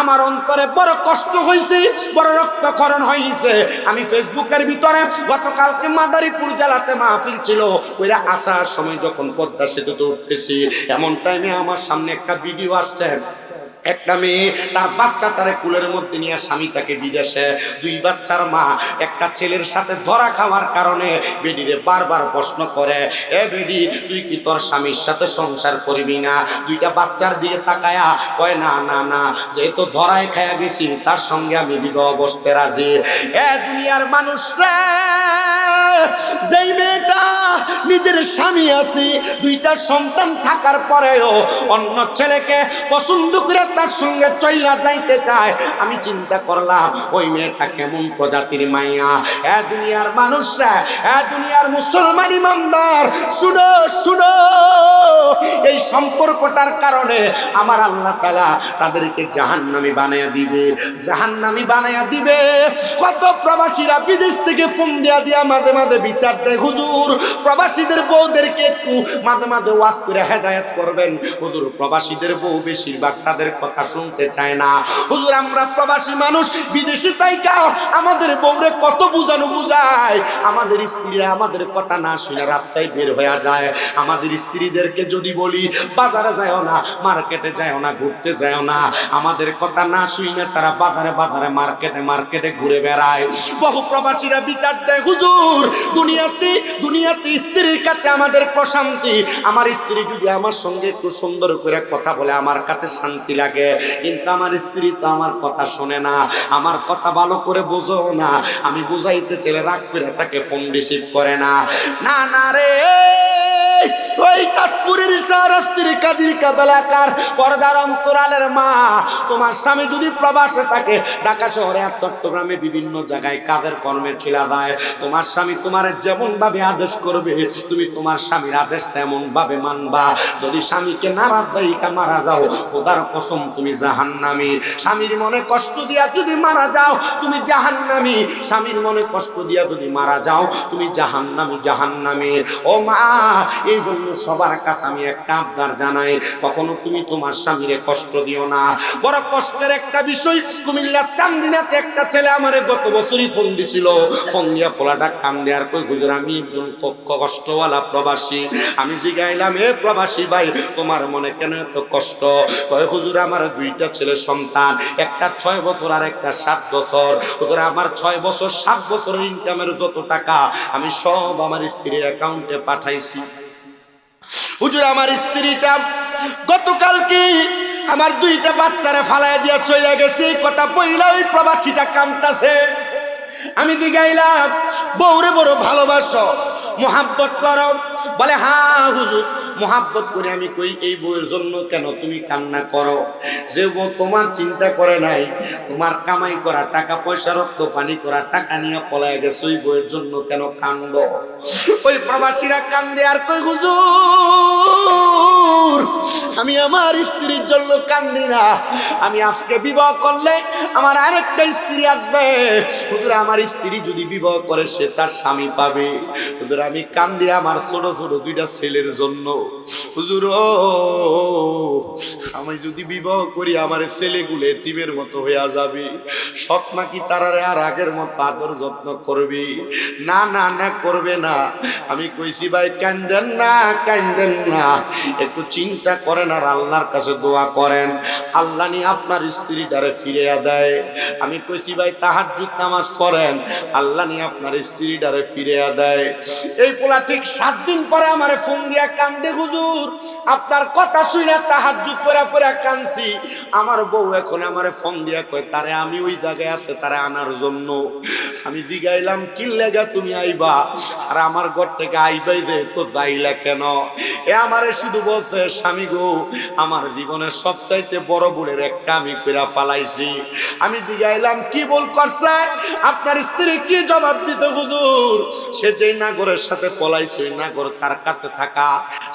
আমার অন্তরে বড় কষ্ট হয়েছে, বড় রক্তক্ষরণ হয়েছে। আমি ফেসবুকের ভিতরে গতকালকে মাদারীপুর জেলাতে মাহফিল ছিল, ওইরা আসার সময় যখন পদ্মা সেতুতে উঠতেছি, এমন টাইমে আমার সামনে একটা ভিডিও আসছে। একটা মেয়ে তার বাচ্চাটারে কুলের মধ্যে নিয়ে, স্বামী তাকে বিদেশে, দুই বাচ্চার মা, একটা ছেলের সাথে ধরা খাওয়ার কারণে বেডিরে বারবার প্রশ্ন করে, এ বেডি তুই কি তোর স্বামীর সাথে সংসার করবি না? দুইটা বাচ্চার দিকে তাকায়া কয়, না না না, যেহেতু ধরায় খায়া গেছি তার সঙ্গে আমি বিবাহ বসতে রাজি। এ দুনিয়ার মানুষ রে, যেই মেয়েটা নিজের স্বামী আছে, দুইটা সন্তান থাকার পরেও অন্য ছেলেকে পছন্দ করে তার সঙ্গে চইলা যাইতে চায়, আমি চিন্তা করলাম ওই মেয়েটা কেমন প্রজাতির মাইয়া। এ দুনিয়ার মানুষরা, এ দুনিয়ার মুসলমান ইমানদার, শুনো শুনো, এই সম্পর্কটার কারণে আমার আল্লাহ তাআলা তাদেরকে জাহান্নামী বানায়া দিবে, জাহান্নামী বানায়া দিবে। কত প্রবাসীরা বিদেশ থেকে ফোন দিয়া মাঝে মাঝে বিচার দেয়, হুজুর প্রবাসীদের বউদেরকে একটু মাঝে মাঝে ওয়াজ করে হেদায়েত করবেন। হুজুর প্রবাসীদের বউ বেশিরভাগ তাদের কথা শুনতে চায় না। হুজুর আমরা প্রবাসী মানুষ, বিদেশে তাইকা আমাদের বউরে কত বুঝানো বুঝায়, আমাদের স্ত্রীরা আমাদের কথা না শুনে রাস্তায় বের হয়ে যায়। আমাদের স্ত্রীদেরকে যদি বলি বাজারে যাও না, মার্কেটে যাও না, ঘুরতে যাও না, আমাদের কথা না শুনে তারা বাজারে বাজারে মার্কেটে মার্কেটে ঘুরে বেড়ায়। বহু প্রবাসীরা বিচার দেয়, হুজুর দুনিয়াতে স্ত্রীর কাছে আমাদের প্রশান্তি, আমার স্ত্রী যদি আমার সঙ্গে একটু সুন্দর করে কথা বলে আমার কাছে শান্তি লাগে, কিন্তু আমার স্ত্রী তো আমার কথা শোনে না, আমার কথা ভালো করে বোঝো না, আমি বুঝাইতে চাইলে রাগ করে তাকে ফোন রিসিভ করে না। না না রে, ওই তাজপুরের শাহরাস্তির কাজীর কাবেলাকার পর্দার অন্তরালের মা, তোমার স্বামী যদি প্রবাসে থাকে, ঢাকা শহরে আর চট্টগ্রামে বিভিন্ন জায়গায় কাজের কর্মে চলে যায়, তোমার স্বামী তোমার যেমন ভাবে আদেশ করবে তুমি তোমার স্বামীর আদেশ তেমন ভাবে মানবা। যদি স্বামীকে নারাজ দাইকা মারা যাও, খোদার কসম তুমি জাহান্নামী। স্বামীর মনে কষ্ট দিয়া যদি মারা যাও তুমি জাহান্নামী, স্বামীর মনে কষ্ট দিয়া যদি মারা যাও তুমি জাহান্নামী, জাহান্নামী। ও মা, এই জন্য সবার কাছে আমি একটা আবদার জানাই, কখনো তুমি তোমার স্বামীরে কষ্ট দিও না। বড় কষ্টের একটা বিষয়, কুমিল্লার চান্দিনাতে একটা ছেলে আমারে গত বছরই ফোন দিছিল, ফোন দিয়া ফোলাটা কান্দে আর কই, হুজুর আমি একজন কষ্টওয়ালা প্রবাসী। আমি জিগাইলাম, এ প্রবাসী ভাই তোমার মনে কেন এত কষ্ট? কয় হুজুর আমার দুইটা ছেলে সন্তান, একটা 6 বছর আর একটা 7 বছর। হুজুর আমার 6 বছর 7 বছরের ইনকামের যত টাকা আমি সব আমার স্ত্রীর অ্যাকাউন্টে পাঠাইছি। হুজুর আমার স্ত্রীটা গতকালকে আমার দুইটা বাচ্চারে ফালাই দিয়া চলে গেছে, কথা বইলা ওই প্রবাসীটা কাঁদতাছে। আমি জিগাইলাম, বউরে বড় ভালোবাসো, মোহাব্বত করো? বলে হ্যাঁ হুজুর মোহাব্বত করে। আমি কই, এই বউয়ের জন্য কেন তুমি কান্না করো? যে বউ তোমার চিন্তা করে নাই, তোমার কামাই করা টাকা পয়সা রক্ত পানি করা টাকা নিয়ে পলায় গেছে, ওই বউয়ের জন্য কেন কান্দ? ওই প্রবাসীরা কান্দে আর কই, হুজুর আমি আমার স্ত্রীর জন্য কান্দি না, আমি আজকে বিবাহ করলে আমার আরেকটা স্ত্রী আসবে। হুজুর আমার স্ত্রী যদি বিবাহ করে সে তার স্বামী পাবে। হুজুর আমি কান্দি আমার ছোট ছোট দুইটা ছেলের জন্য। হুজুর আমি যদি বিবাহ করি আমার ছেলেগুলো এতিমের মতো হইয়া যাবে, সৎ মা কি তারারে আর আগের মতো আদর যত্ন করবি? না না না, করবে না। আমি কইছি ভাই কান্দেন না, কান্দেন না, একটু চিন্তা করেন আর আল্লাহর কাছে দোয়া করেন, আল্লাহ নি আপনার স্ত্রীটারে ফিরে দেয়। আমি কইছি ভাই তাহাজ্জুদ নামাজ পড়েন, আল্লাহ নি আপনার স্ত্রীটারে ফিরে দেয়। এই পোলা ঠিক 7 দিন পরে আমারে ফোন দিয়া কান্দে, হুজুর আপনার কথা শুনে তাহাজ্জুদ পড়া পড়া কানছি, আমার বউ এখন আমারে ফোন দিয়া কয় তারে আমি ওই জায়গায় আছে তারে আনার জন্য। আমি জিগাইলাম, কি লাগা তুমি আইবা? আর আমার ঘর থেকে আইবাই যে তো যাইলা কেন? এ আমারে শুধু বলছে, স্বামী গো আমার জীবনের সবচাইতে বড় ভুলের একটা আমি কইরা ফালাইছি। আমি জিগাইলাম, কি ভুল করছে? আপনার স্ত্রী কি জবাব দিছে? হুজুর সে যেই নাগরের সাথে পলাইছে ওই নাগর তার কাছে থাকা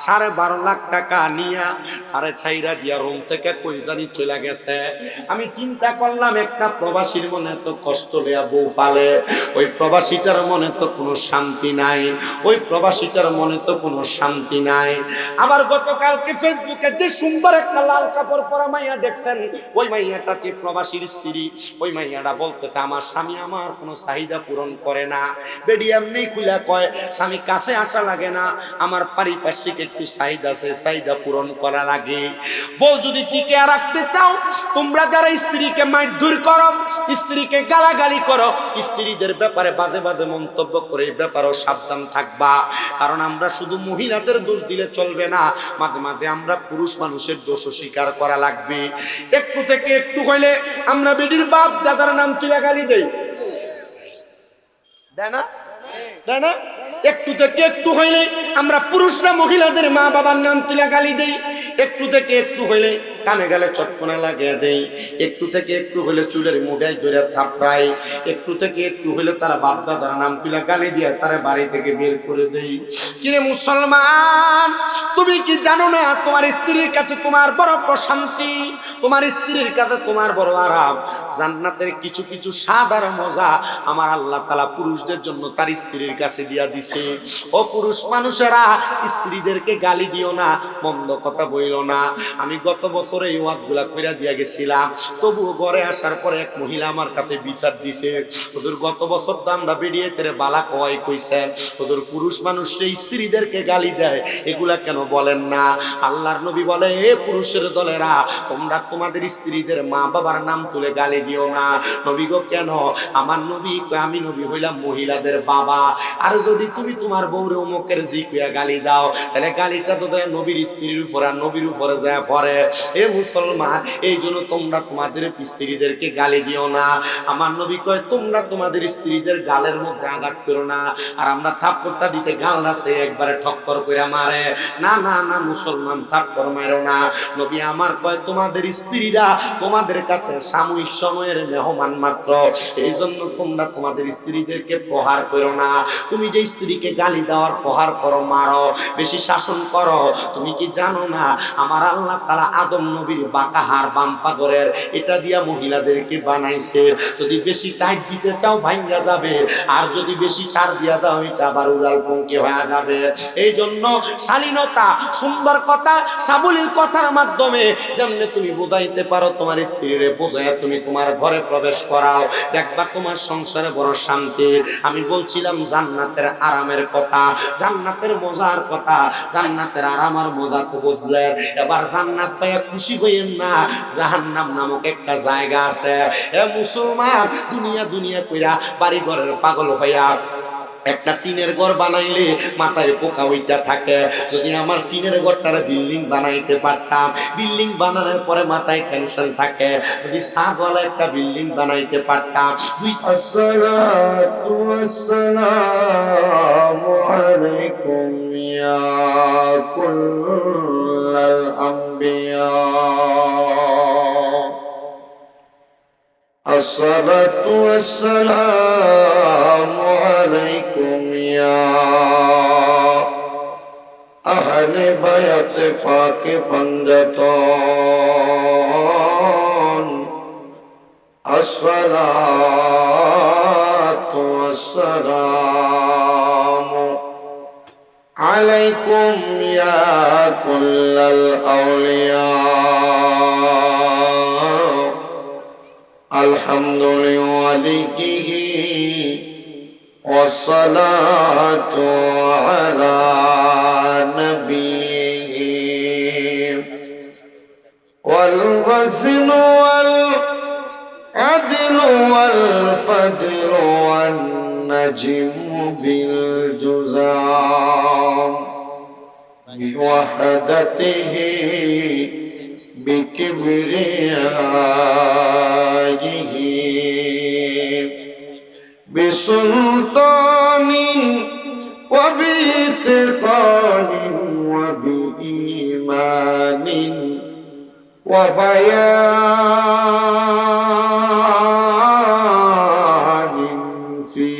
12.5 লাখ টাকা নিয়া তারে ছাইরা দিয়া রুম থেকে কই জানি চলে গেছে। আমি চিন্তা করলাম একটা প্রবাসীর মনে তো কষ্ট লইয়া বউ ফালে, ওই প্রবাসীটার মনে তো কোনো শান্তি নাই, ওই প্রবাসীটার মনে তো কোনো শান্তি নাই। আবার গতকালকে ফেসবুকে যে সুন্দর একটা লাল কাপড় পরা মাইয়া দেখছেন, ওই মাইয়াটা যে প্রবাসীর স্ত্রী, ওই মাইয়াটা বলতেছে আমার স্বামী আমার কোনো চাহিদা পূরণ করে না। বেডি এমনি খুলে কয় স্বামী কাছে আসা লাগে না, আমার পারিপার্শ্বিক একটু চাহিদা আছে, চাহিদা পূরণ করা লাগে। বউ যদি টিকে রাখতে চাও, তোমরা যারা স্ত্রীকে মারধর করো, স্ত্রীকে গালাগালি করো, স্ত্রীদের ব্যাপারে বাজে বাজে মন্তব্য করে এই ব্যাপারেও সাবধান থাকবা। কারণ আমরা শুধু মহিলাদের দোষ দিলে চলবে না, মাঝে মাঝে আমরা পুরুষ মানুষের দোষও স্বীকার করা লাগবে। একটু থেকে একটু হইলে আমরা বেডির বাপ দাদার নাম তুলে গালি দেই, দেয় না? দেয় না? একটু থেকে একটু হইলে আমরা পুরুষরা মহিলাদের মা বাবার নাম তুলে গালি দেই, একটু থেকে একটু হইলে কানে গেলে চটকনা লাগিয়ে দেই, একটু থেকে একটু হইলে চুলের মুড়াই ধরে থাপড়াই, একটু থেকে একটু হইলে তারা বাপ দাদার নাম তুলে গালি দিয়ে তারা বাড়ি থেকে বের করে দেই। কিরে মুসলমান, তুমি কি জানো না তোমার স্ত্রীর কাছে তোমার বড় প্রশান্তি, তোমার স্ত্রীর কাছে তোমার বড় আরাম। জান্নাতের কিছু কিছু স্বাদ আর মজা আমার আল্লাহ তাআলা পুরুষদের জন্য তার স্ত্রীর কাছে দিয়া দিছে। ও পুরুষ মানুষেরা, স্ত্রীদেরকে গালি দিও না, মন্দ কথা বইলো না। আমি গত বছর এই ওয়াজগুলা কইরা দিয়া গেছিলাম, তবুও ঘরে আসার পরে এক মহিলা আমার কাছে বিচার দিছে, হুজুর গত বছর তো আমরা বেরিয়ে তেরে বালা কয় কইছেন, হুজুর পুরুষ মানুষরা স্ত্রীদেরকে গালি দেয়, এগুলা কেন বলেন না? আল্লাহর নবী বলে, এ পুরুষের দলেরা, তোমরা তোমাদের স্ত্রীদের মা বাবার নাম তুলে গালি দিও না। নবী গো কেন? আমার নবী কয়, আমি নবী হইলাম মহিলাদের বাবা, আর যদি তুমি তোমার বউরে অমুকের জি কইয়া গালি দাও, তাহলে গালিটা তো যায় নবীর স্ত্রীর উপর আর নবীর উপরে যায় পড়ে। এ মুসলমান, এই জন্য তোমরা তোমাদের স্ত্রীদেরকে গালি দিও না। আমার নবী কয়, তোমরা তোমাদের স্ত্রীদের গালের মধ্যে আঘাত করো না। আর আমরা থাপ্পড়টা দিতে গাল আছে একবারে ঠক্কর করে মারে, না না না মুসলমান, থাপ্পড় মারো না। নবী আমার কয়, তোমাদের স্ত্রীরা তোমাদের কাছে সাময়িক সময়ের মেহমান মাত্র, এই জন্য তোমরা তোমাদের স্ত্রীদেরকে প্রহার করো না। তুমি যে স্ত্রীকে গালি দেওয়ার প্রহার করো, মারো, বেশি শাসন করো, তুমি কি জানো না আমার আল্লাহ তাআলা আদম নবীর বাঁকা হাড় বাম পাথরের এটা দিয়া মহিলাদেরকে বানাইছে। যদি বেশি টাইট দিতে চাও ভাঙ্গা যাবে, আর যদি বেশি ছাড় দিয়া দাও এটা আবার উড়াল পঙ্কি হয়ে যাবে। এই জন্য শালীনতা, সুন্দর কথা, সাবলীল কথার মাধ্যমে যেমনি তুমি বোঝাইতে পারো তোমার স্ত্রীরে, বোঝায় তুমি তোমার ঘরে প্রবেশ করাও, দেখবা তোমার সংসারে বড় শান্তি। আমি বলছিলাম জান্নাতের আরামের কথা, জান্নাতের মজার কথা, জান্নাতের আরাম আর মজা তো বুঝলেন। এবার জান্নাত পাইয়া খুশি হইয়েন না, জাহান্নাম নামক একটা জায়গা আছে। এ মুসলমান, দুনিয়া দুনিয়া কইরা বাড়ি ঘরের পাগল হইয়া একটা টিনের ঘর বানাইলে মাথায় পোকা ওইটা থাকে। যদি আমার টিনের ঘরটারে বিল্ডিং বানাইতে পারতাম, বিল্ডিং বানানোর পরে মাথায় টেনশন থাকে। যদি সাদওয়ালা একটা বিল্ডিং বানাইতে পারতাম, আসসালাতু ওয়াসসালামু আলাইকুম ইয়া কুল্লাল আম্বিয়া, আসসালাতু ওয়াসসালামু আলাইকুম ইয়া আহলে বায়াত পাক পঞ্জাতন, আসসালাতু ওয়াসসালামু আলাইকুম ইয়া কুল্লাল আউলিয়া, আলহামদুলিল্লাহি ওয়াসসালাতু আলা নবিয়্যিহি ওয়াল ওয়াজনু ওয়াল আদলু ওয়াল ফাদলু ওয়ান নাজমু বিল জুজাম বিওয়াহদাতিহি বিকিবরিয়াইহি বিসুলতানিন ওয়া বিইতিকানিন ওয়া বিঈমানিন ওয়া বায়ানিন ফি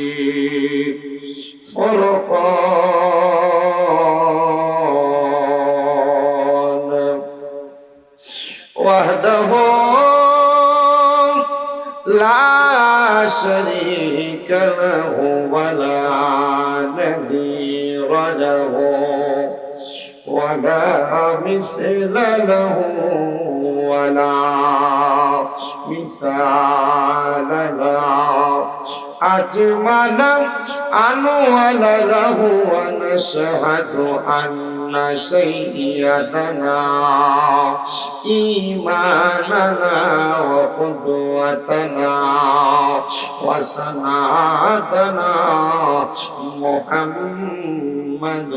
ফুরকান لا شريك له ولا نذير له ولا مثل له ولا مثال له أجمل أنوال له ونشهد أن سيدنا إيماننا وقدوتنا وسندنا محمد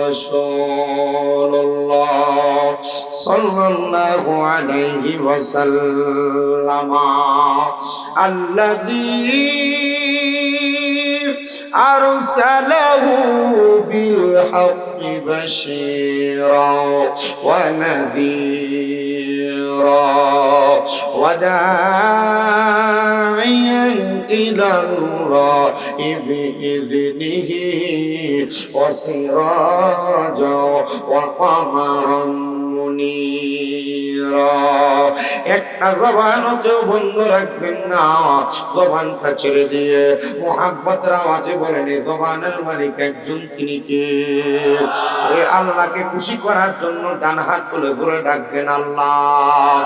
رسول الله صلى الله عليه وسلم الذي أرسله بالحق بشيرا ونذيرا وداعيا إلى الله بإذنه وسراجا وقمرا منيرا একটা জবানও কেউ বন্ধ রাখবেন না জবানটা ছেড়ে দিয়ে মুহাব্বতের আওয়াজে বলেন এই জবানের মালিক একজন তিনি কে এই আল্লাহকে খুশি করার জন্য ডান হাত তুলে জোরে ডাকবেন আল্লাহ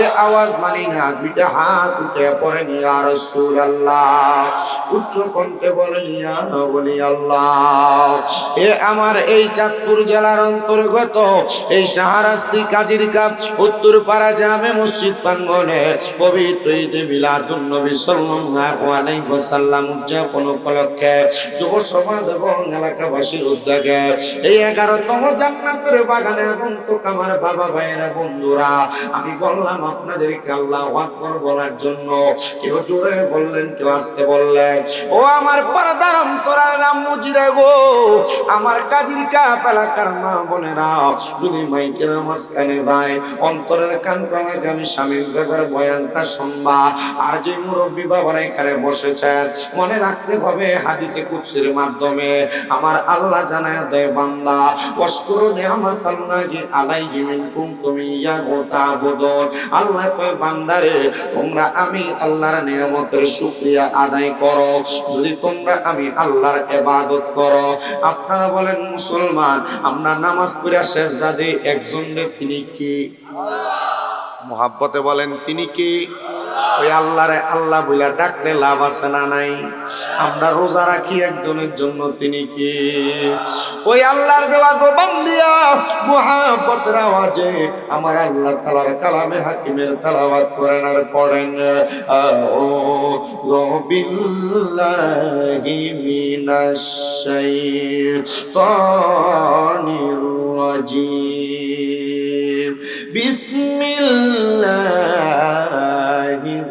এই আওয়াজ মানি না দুইটা হাত উঠে পড়েন ইয়া রাসূলুল্লাহ উচ্চ কণ্ঠে বলেন ইয়া বলি আল্লাহ এ আমার এই চাঁদপুর জেলার অন্তর্গত এই শাহরাস্তি কাজিরকা উত্তরপাড়া জামে মসজিদ প্রাঙ্গণে পবিত্র ঈদে মিলাদুন নবী সাল্লাল্লাহু আলাইহি ওয়াসাল্লাম উদযাপন উপলক্ষে যুব সমাজ এবং এলাকাবাসীর উদ্যোগে এই 11তম জান্নাতের বাগানে আগন্তুক আমার বাবা ভাইয়েরা বন্ধুরা আমি বললাম আপনাদেরকে আল্লাহু আকবার বলার জন্য কেউ জোরে বললেন কেউ আস্তে বললেন ও আমার পর্দার অন্তরার আম্মুজিরা গো আমার কাজিরকা এলাকার মা বোনেরা যদি মাইকের মাঝখানে যায় অন্তরের কান প্রাণাকে আমি স্বামীর বেদার বয়ানটা শুনবা আর যে মুরব্বী বাবারা এখানে বসেছেন মনে রাখতে হবে হাদিসে কুদসির মাধ্যমে আমার আল্লাহ জানায় দেয় বান্দা ওয়াশকুরু নি'মাতাল্লাহি আলাইহি মিনকুম তুমি ইয়াহু তা'বুদুন আল্লাহ কয় বান্দারে তোমরা আমি আল্লাহর নিয়ামতের শুকরিয়া আদায় করো যদি তোমরা আমি আল্লাহর ইবাদত করো আপনারা বলেন মুসলমান আমরা নামাজ পড়া সেজদা দেই একজনের তিনি কি মুহাব্বতে বলেন তিনি কি ওই আল্লাহরে আল্লাহ বইলা ডাকলে লাভ আছে না নাই আমরা রোজা রাখি একজনের জন্য তিনি কি ওই আল্লাহর দেওয়া জবান দিয়া মুহাব্বতের আওয়াজে আমার আল্লাহ তাআলার কালামে হাকিমের তেলাওয়াত করেন আর পড়েন আউযু বিল্লাহি মিনাশ শাইতানির রাজিম বিসমিল্লাহির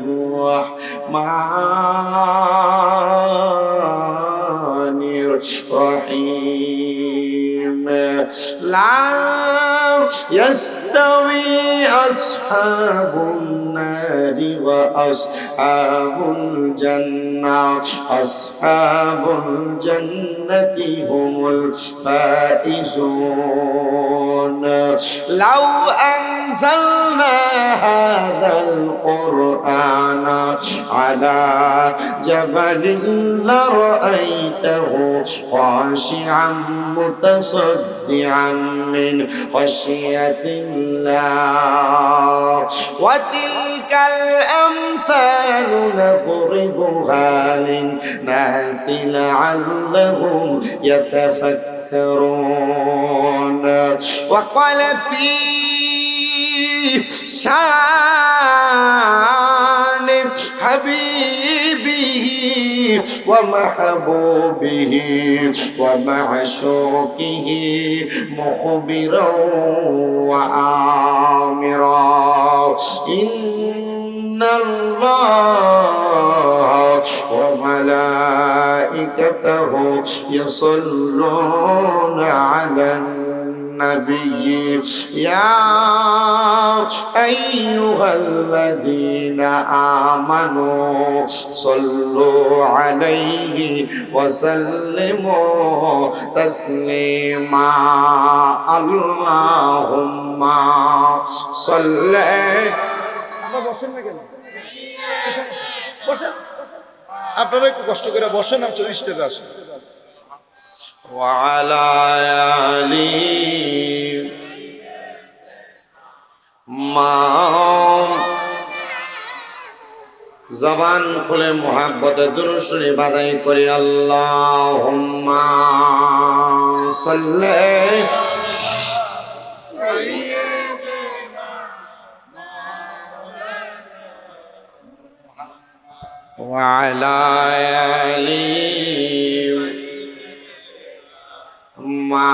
রহমানির রহিম লা ইয়াস্তাওয়ি আসহাবুন নারি ওয়া আসহাবুল জান্নাহ আসহাবুল জান্নাতি হুমুল ফাইজুন লাউ আনজালনা হাযাল কুরআনা আলা জাবালিন লারাআইতাহু খাশি'আন মুতাসাদ্দিআন মিন খাশিয়াতিল্লাহ ওয়া তিলকাল আমসালু নাদরিবুহা লিন-নাসি লা'আল্লাহুম ইয়াতাফাক্কারুন ওয়া ক্বালা ফী শান হাবিবিহি ওয়া মাহবুবিহি ওয়া মা'শুকিহি মুখবিরান ওয়া আমিরা ইন্নাল্লাহ ওয়া মালাইকাতাহু ইয়াসাল্লুনা আলান النبي يا أيها الذين آمنوا صلوا عليه وسلموا تسليما اللهم صل বসেন, আপনারা একটু কষ্ট করে বসেন, আমি চলে স্টেজে আসেন। وعلى آله ما জবান খুলে মোহাব্বতে দুরূদ শরীফ আদায় করি। আল্লাহুম্মা সাল্লি ওয়া আলা আলি মা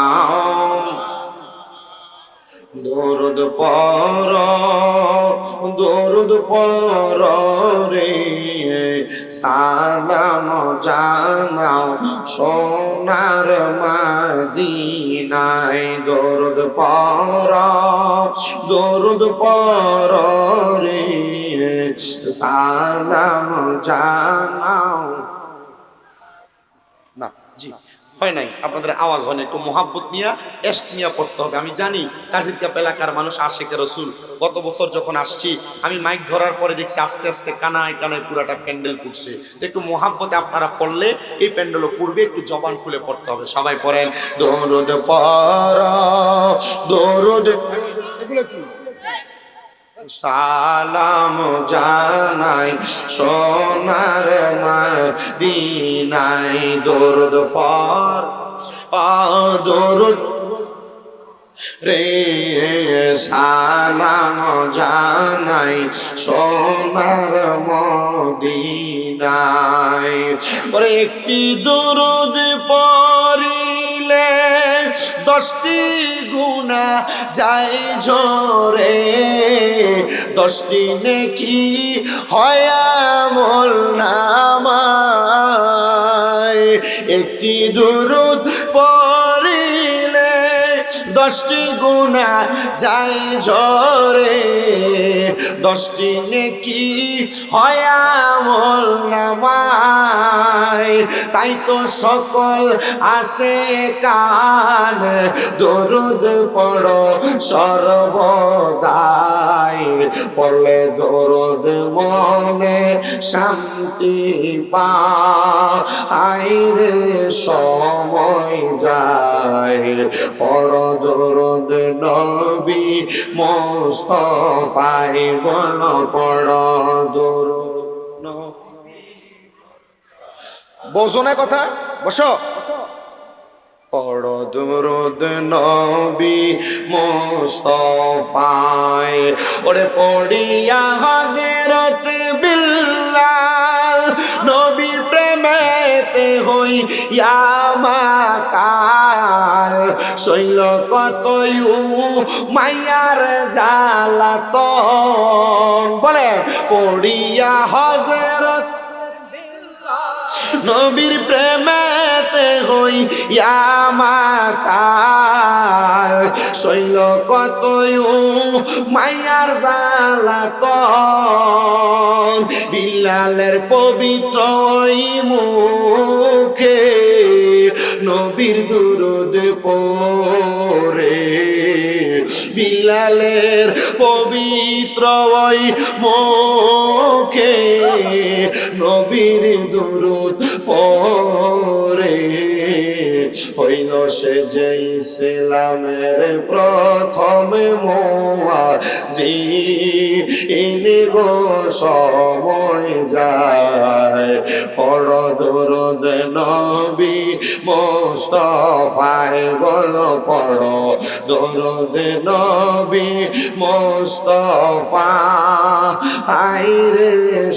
দরুদ পর রে সালাম জানাও সোনার মদিনায়। দরুদ পর রে সালাম জানাও। না জি হয় নাই, আপনাদের আওয়াজ হয় না, একটু মোহাব্বত নিয়ে এশক নিয়ে পড়তে হবে। আমি জানি কাজিরকাপ এলাকার মানুষ আশিকে রসুল। গত বছর যখন আসছি আমি মাইক ধরার পরে দেখছি আস্তে আস্তে কানায় কানায় পুরাটা প্যান্ডেল পুড়ছে। একটু মোহাব্বতে আপনারা পড়লে এই প্যান্ডেলও পূর্বে একটু জবান খুলে পড়তে হবে। সবাই পড়েন দরুদ পড় দরুদ সালাম জানাই সোনার মদিনায়। দরুদ পড় দরুদ রে সালাম জানাই সোনার মদিনায়। ওরে একটি দরুদ পড়িলে 10টি গুনাহ যায় ঝরে, 10টি নেকি হয় আমল নামায়। একটি দরুদ পড়িলে 10টি গুনাহ যায় ঝরে, 10টি নেকি হয় আমল নামায়। তাই তো সকল আসে কান দরুদ পড়ো সর্বদাই। পড়লে দরুদ মনে শান্তি পায় রে সময় যায়। পড়ো দরুদ নবী মুস্তাফায়, বলো পড়ো দরুদ। বোঝো না কথা, বসো। পড়ো দরুদ নবী মুস্তাফায়। ওরে পড়িয়া হযরত বিল্লাল নবীর প্রেমেতে হইয়া মাতাল। শৈল কত মাইয়ার জ্বালাতন, বলে পড়িয়া হযরত নবীর প্রেমেতে হইয়া মাতাল। শৈল কত মাইয়ার জ্বালাতন। বিল্লালের পবিত্র ওই মুখে নবীর দুরূদ পড়ে। বিল্লালের পবিত্র ওই মুখে নবীর দুরূদ পড়ে। হইল সে যে ইসলামের প্রথম মুয়াজ্জিন গো সময় যায়। পড় দরুদ নবী মুস্তাফায়, বলো পড় দরুদ নবী মুস্তাফা। আইরে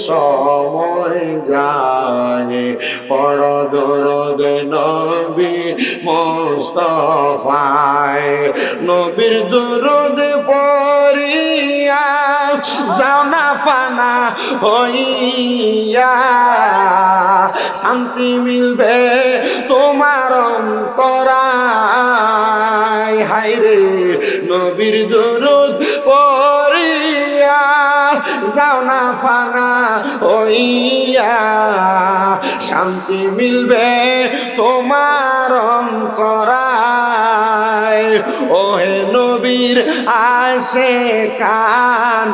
সময় যায়। পড় দরুদ নবী মুস্তাফায়। নবীর দরুদ পড়িয়া জানা ফানা হইয়া, শান্তি মিলবে তোমার অন্তরায়। হায়রে নবীর দরুদ পড়িয়া জানা ফানা হইয়া, শান্তি মিলবে তোমার অন্তরায়। ওহে নবীর আশিকান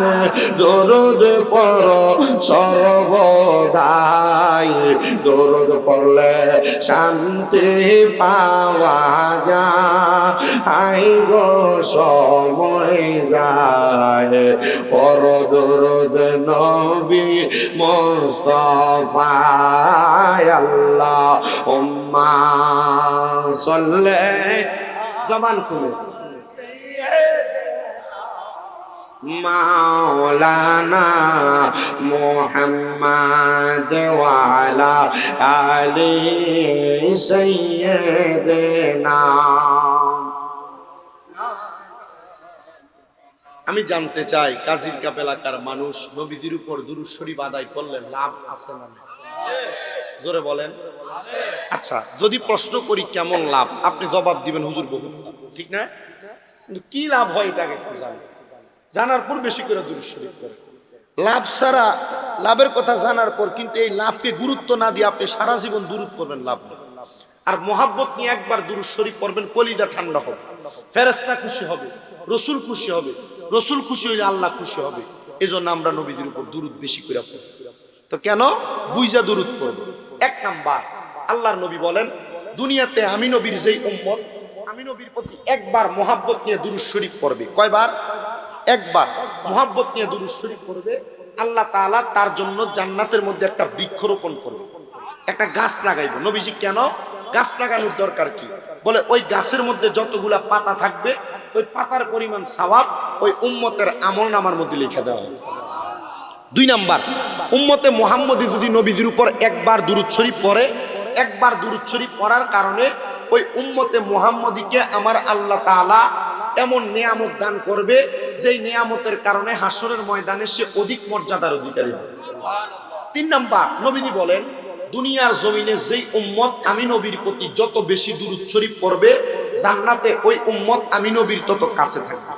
দরুদ পড়ো সর্বদাই, দরুদ পড়লে শান্তি পাওয়া যায়, আই গো সময় যায়, পর দরুদ নবী মুস্তাফা আল্লাহুম্মা সাল্লি, জবান খুলে, মাওলানা মুহাম্মদ ওয়া আলা আলি সাইয়্যিদিনা। আমি জানতে চাই কাজির কাপ এলাকার মানুষ নবীজির উপর দুরূদ শরীফ আদায় করলে লাভ আছে না? জোরে বলেন। আচ্ছা, যদি প্রশ্ন করি কেমন লাভ, আপনি জবাব দিবেন হুজুর বহুত লাভ, ঠিক না? কিন্তু কি লাভ হয় এটা একটু জানি, জানার পর বেশি করে দুরূদ শরীফ করেন। লাভ ছাড়া, লাভের কথা জানার পর কিন্তু এই লাভকে গুরুত্ব না দিয়ে আপনি সারা জীবন দুরূদ পড়বেন, লাভ নেই। আর মোহাব্বত নিয়ে একবার দুরূদ শরীফ পড়বেন, কলিজা ঠান্ডা হবে, ফেরেশতা খুশি হবে, রসুল খুশি হবে, রসুল খুশি হইলে আল্লাহ খুশি হবে। এজন্য আমরা নবীজির উপর দুরূদ বেশি করে পড়ি। তো কেন বুইজা দুরূদ পড়ব? এক নাম্বার, আল্লাহর নবী বলেন দুনিয়াতে আমি নবীর যেই উম্মত, আমি নবীর প্রতি একবার মোহাব্বত নিয়ে দুরূদ শরীফ পড়বে। কয়বার? একবার মোহাব্বত নিয়ে দুরূদ শরীফ পড়বে, আল্লাহ তাআলা তার জন্য জান্নাতের মধ্যে একটা বৃক্ষরোপণ করবে, একটা গাছ লাগাইবে। নবীজি কেন গাছ লাগানোর দরকার কি? বলে ওই গাছের মধ্যে যতগুলা পাতা থাকবে ওই পাতার পরিমাণ সওয়াব ওই উম্মতের আমলনামার মধ্যে লিখে দেওয়া হবে। দুই নাম্বার, উম্মতে মুহাম্মদী যদি নবীজির উপর একবার দুরূদ শরীফ পড়ে, একবার দুরূদ শরীফ পড়ার কারণে ওই উম্মতে মুহাম্মদীকে আমার আল্লাহ তাআলা এমন নিয়ামত দান করবে যেই নিয়ামতের কারণে হাসরের ময়দানে সে অধিক মর্যাদার অধিকারী হবে। তিন নাম্বার, নবীজি বলেন দুনিয়ার জমিনে যেই উম্মত আমি নবীর প্রতি যত বেশি দুরূদ শরীফ পড়বে জান্নাতে ওই উম্মত আমি নবীর তত কাছে থাকবে।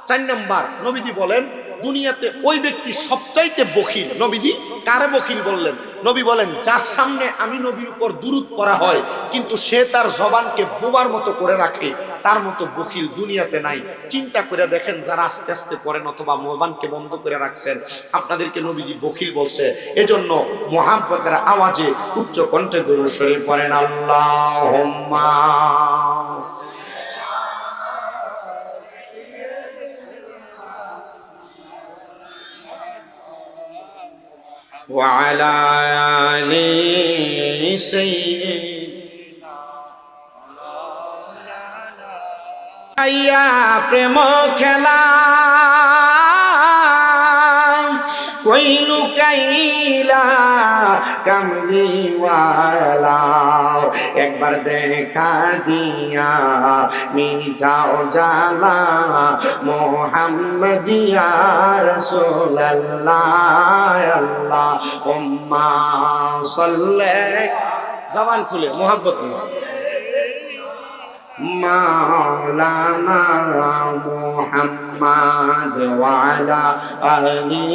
চার নাম্বার, নবীজি বলেন দুনিয়াতে ওই ব্যক্তি সবচাইতে বখিল। নবীজি কারে বখিল বললেন? নবী বলেন যার সামনে আমি নবীর উপর দুরূদ পড়া হয় কিন্তু সে তার জবানকে বোবার মতো করে রাখে, তার মতো বখিল দুনিয়াতে নাই। চিন্তা করে দেখেন যারা আস্তে আস্তে পড়েন অথবা জবানকে বন্ধ করে রাখছেন, আপনাদেরকে নবীজি বখিল বলছে। এজন্য মুহাব্বতের আওয়াজে উচ্চ কণ্ঠে দুরূদ শরীফ পড়েন, আল্লাহুম্মা وعلى آل سيدنا আইয়া প্রেম খেলা কইলু কাইলা কামলিওয়ালা, একবার দেখা দিয়া মিটাও জালা মুহাম্মদিয়া রাসূলুল্লাহ আল্লাহুম্মা সাল্লি, জবান খুলে মুহাব্বত মাওলানা মুহাম্মদ ওয়া আলা আলি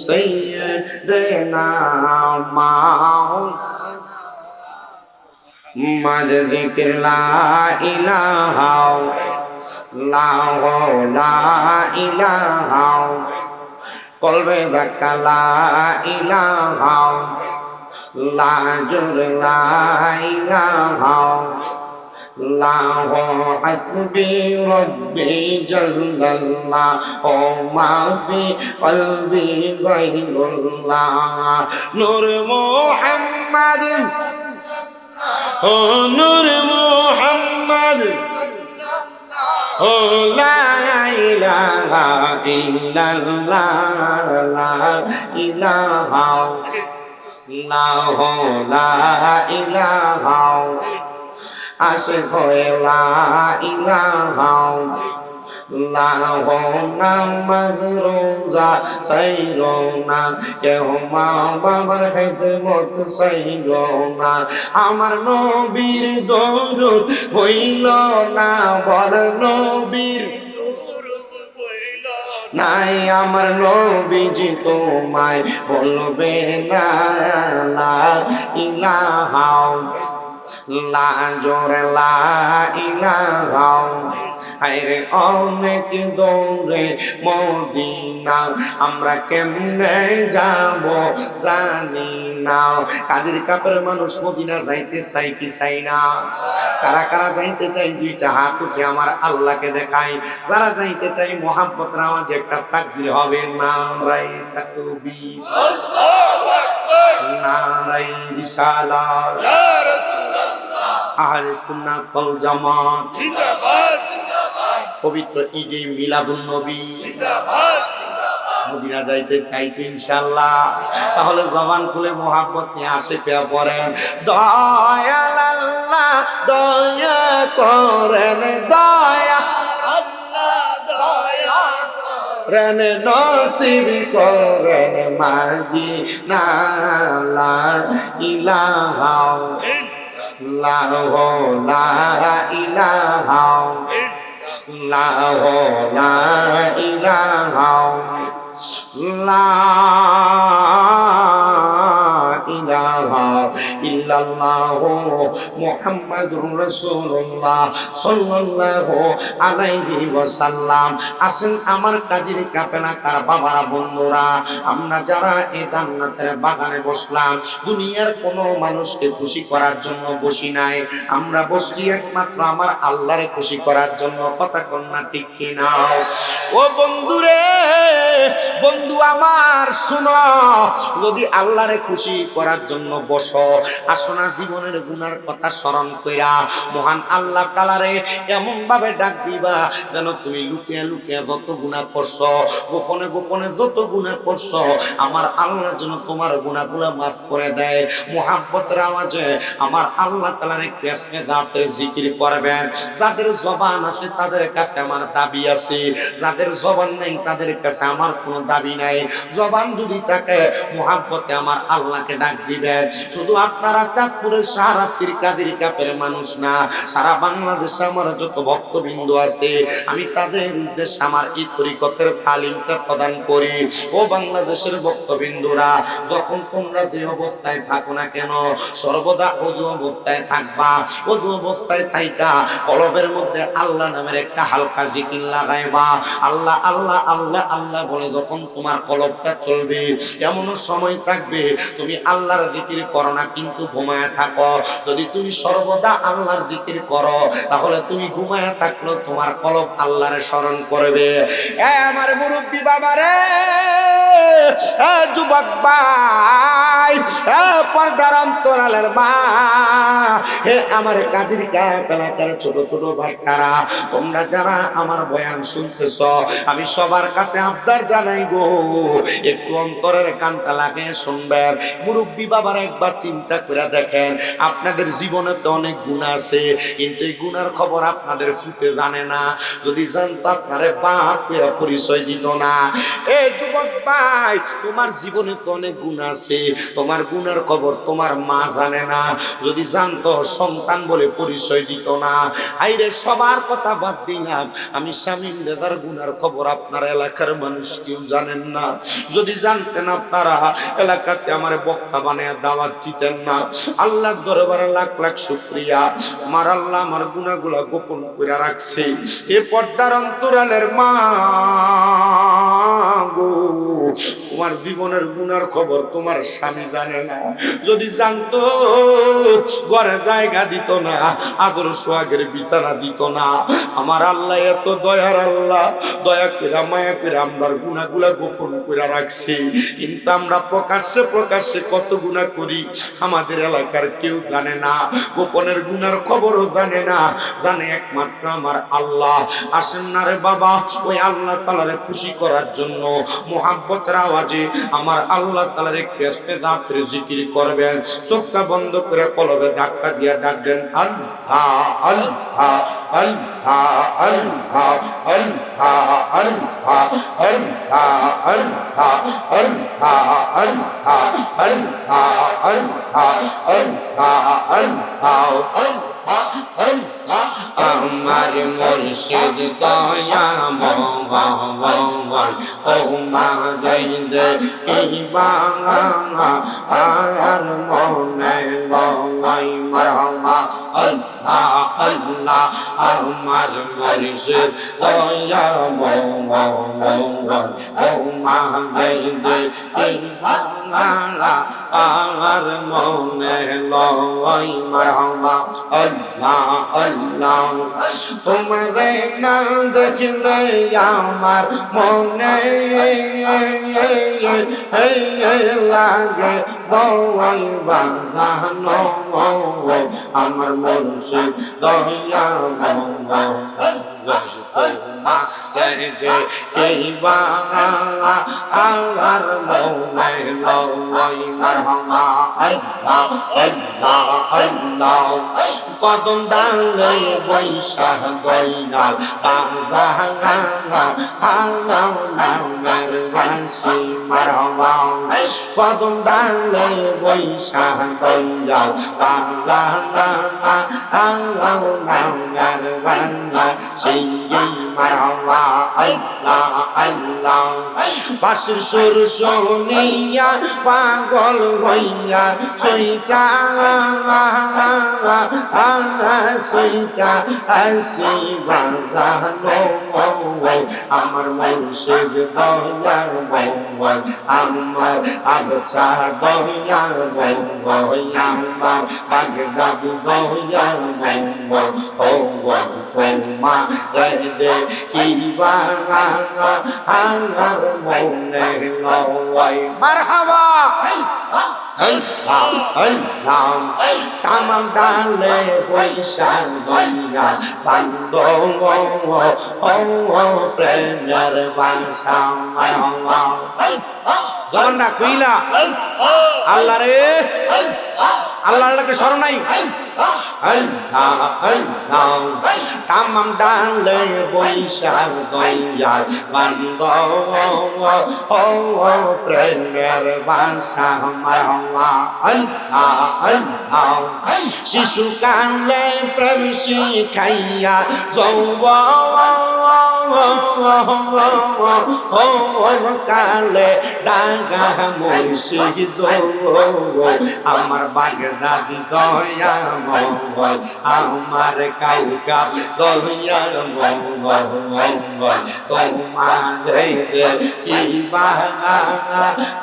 সাইয়্যিদিনা মাদ যিকির লা ইলাহা লা ইলাহা কলবে যাকা লা ইলাহা লা জুর লা ইলাহা লাহু হাসবি রব্বি জাল্লাল্লাহ ও মা ফি কলবি গায়রুল্লাহ নূর মুহাম্মদ ও নূর মুহাম্মদ ও লা ইলাহা ইল্লাল্লাহ লা ইলাহা লা ইলাহা আশিক হয়ে লা ইলাহা লাহু নামাজ রোজা সাইরো না, কেহ মা বাবার খিদমত সাইরো না, আমার নবীর দরুদ হইল না, বল নবীর নাই আমার নবীজি তোমায় বলবে না লা ইলাহা লা জোরে লা ইলাহা আরে অনেক দূরে মদিনা আমরা কেমনে যাব জানি না। কাজের কাপের মানুষ মদিনা যাইতে চাই কি চাই না? কারা কারা যাইতে চাই দুইটা হাত উঠে আমার আল্লাহকে দেখাই। যারা যাইতে চাই মোহাব্বতের আওয়াজে একটা তাকবীর হবে, নারায়ে তাকবীর, নারায়ে রিসালাত, ইয়া রাসূলুল্লাহ, আহলে সুন্নাত ওয়াল জামাত জিন্দাবাদ জিন্দাবাদ, পবিত্র ঈদে মিলাদুন নবী জিন্দাবাদ। মদিনা যাইতে চাইতে ইনশাআল্লাহ। তাহলে জবান খুলে মোহাব্বত নিয়ে আসে পেয়া পড়েন, দয়াল আল্লাহ দয়া করেন, দয়া আল্লাহ দয়া করেন নসিব করেন মদিনা। লা ইলাহা ইল্লাল্লাহ, লা ইলাহা ইল্লাল্লাহ, লা ইলাহা লা ইলাহা ইল্লাল্লাহু মুহাম্মাদুর রাসূলুল্লাহ সাল্লাল্লাহু আলাইহি ওয়াসাল্লাম। আসেন আমার কাজের কাপেলা কার বাবারা বন্ধুরা, আমরা যারা এই জান্নাতের বাগানে বসলাম, দুনিয়ার কোনো মানুষকে খুশি করার জন্য বসি নাই, আমরা বসছি একমাত্র আমার আল্লাহরে খুশি করার জন্য। কথা কন্যা ঠিক কি না? ও বন্ধুরে, বন্ধু আমার শুনো, যদি আল্লাহরে খুশি করার জন্য বসো, আসো না জীবনের গুনার কথা স্মরণ কইরা মহান আল্লাহ তাআলারে এমন ভাবে ডাক দিবা যেন তুমি লুকিয়ে লুকিয়ে যত গুনাহ করছো, গোপনে গোপনে যত গুনাহ করছো, আমার আল্লাহ যেন তোমার গুনাহগুলো মাফ করে দেয়। মুহাব্বতের আওয়াজে আমার আল্লাহ তাআলারে কেসমে জাতের জিকির করবেন। যাদের জবান আছে তাদের কাছে আমার দাবি আছে, যাদের জবান নাই তাদের কাছে আমার কোনো দাবি নাই। জবান যদি থাকে মুহাব্বতে আমার আল্লাহকে ডাক দিবেন। শুধু আপনারা চাঁদপুরের শাহরাস্তির কাদের কাপের মানুষ না, সারা বাংলাদেশে আমার যত ভক্তবৃন্দ আছে আমি তাদের উদ্দেশ্যে আমার এই তরিকতের তালিমটা প্রদান করি। ও বাংলাদেশের ভক্তবৃন্দরা, যখন তোমরা যে অবস্থায় থাকো না কেন, সর্বদা ওযু অবস্থায় থাকবা। ওযু অবস্থায় থাইকা কলবের মধ্যে আল্লাহ নামের একটা হালকা জিকির লাগাইবা। আল্লাহ আল্লাহ আল্লাহ আল্লাহ বলে যখন তোমার কলবটা চলবে, এমন সময় থাকবে তুমি আল্লাহর জিকির করো না কিন্তু ঘুমায়া থাকো। যদি তুমি সর্বদা আল্লাহর জিকির করো, তাহলে তুমি ঘুমায়া থাকলেও তোমার কলব আল্লাহরে স্মরণ করবে। আমার মুরব্বী বাবারে, যুবক ভাই, পর্দার অন্তরালের মা, হে আমার কাজের এলাকার ছোট ছোট বাচ্চারা, তোমরা যারা আমার বয়ান শুনতেছ, আমি সবার কাছে আবদার জানাইবো, একটু অন্তরের কানটা লাগিয়ে শুনবেন। মুরব্বী বাবার একবার চিন্তা করে দেখেন, আপনাদের জীবনে তো অনেক গুনাহ আছে, কিন্তু এই গুনার খবর আপনাদের ফুতে জানে না। যদি জানতো আপনারে বাপ পরিচয় দিত না। এ যুবক ভাই, তোমার জীবনে তো অনেক গুনাহ আছে, তোমার গুনার খবর তোমার মা জানে না। যদি জানতো সন্তান বলে পরিচয় দিত না। আইরে সবার কথা বাদ দিলাম, আমি শামীম রেজার গুনার খবর আপনার এলাকার মানুষ কেউ জানেন না। যদি জানতেন আপনারা এলাকাতে আমার বক্তা বানিয়ে দাওয়াত দিতেন না। আল্লাহর দরবারে লাখ লাখ শুকরিয়া, আমার আল্লাহ আমার গুনাহগুলো গোপন করে রাখছে। এ পর্দার অন্তরালের মা গো, তোমার জীবনের গুনার খবর তোমার স্বামী জানে না। যদি জানতো ঘরে জায়গা দিত না, আদর সোহাগের বিছানা দিত না। আমার আল্লাহ এত দয়ার আল্লাহ, দয়া করে মায়া করে আমরা গুনাহগুলা গোপন করে রাখছি। কিন্তু আমরা প্রকাশ্যে প্রকাশ্যে কত গুনাহ করি আমাদের এলাকার কেউ জানে না। গোপনের গুনার খবরও জানে না, জানে একমাত্র আমার আল্লাহ। আসেন না রে বাবা, ওই আল্লাহ তাআলারে খুশি করার জন্য মুহাব্বতের আওয়াজে আমার আল্লাহ তাআলার একটু ইসতিগফার জিকির করবেন। চোখটা বন্ধ করে কলবে ধাক্কা দিয়ে ডাকবেন, আল্লাহ আল্লাহ আল্লাহ আল্লাহ আল্লাহ আল্লাহ আল্লাহ আল্লাহ আল্লাহ আল্লাহ আল্লাহ আল্লাহ আল্লাহ আল্লাহ। আমার মুর্শিদ দয়াময় ও মা দে কি বাঙা আর মনে গঙ্গাই মারহামা আল্লাহ আল্লাহ আমার মুর্শিদ দয়া মাহমুদ আর মনে লয় মারহামা আল্লাহ আল্লাহ তোমারে না দেখলে আমার মনে লাগে দোয়াই বাঁধানো আমার মুর্শিদ দয়া কেবা আর মনে লয় মারহামা আল্লাহ আল্লাহ আল্লাহ কদম ডালে বৈশাখ গইনাল নামের বাঁশি মারহামা কদম ডালে বৈশাখ গইনাল নামের বাঁশি মারহামা আল্লাহ আল্লাহ বাঁশির সুর শুনিয়া পাগল হইয়া সইটা সইটা আসি বাঁধানো আমার মুর্শিদ দয়া আমার আবছা দয়া আমার বাগদাদি দয়া মা দে কিবা আমার মনে লয় মারহাবা তামাম ডালে বৈশাখ গইয়া বান্দ প্রেমের বাসা জবানটা খুইলা আল্লাহ রে আল্লাহকে স্মরণ নাই তামাম ডালে বৈশাখ গইয়া বান্দ প্রেমের বাসা মারহামা আল্লাহ আল্লাহ শিশু কালে প্রেম শিখাইয়া কালে ডাঙ্গা মুর্শিদ আমার বাগদাদি দয়া মঙ্গল আমার কাউকা দয়া মঙ্গল তোমার কিবা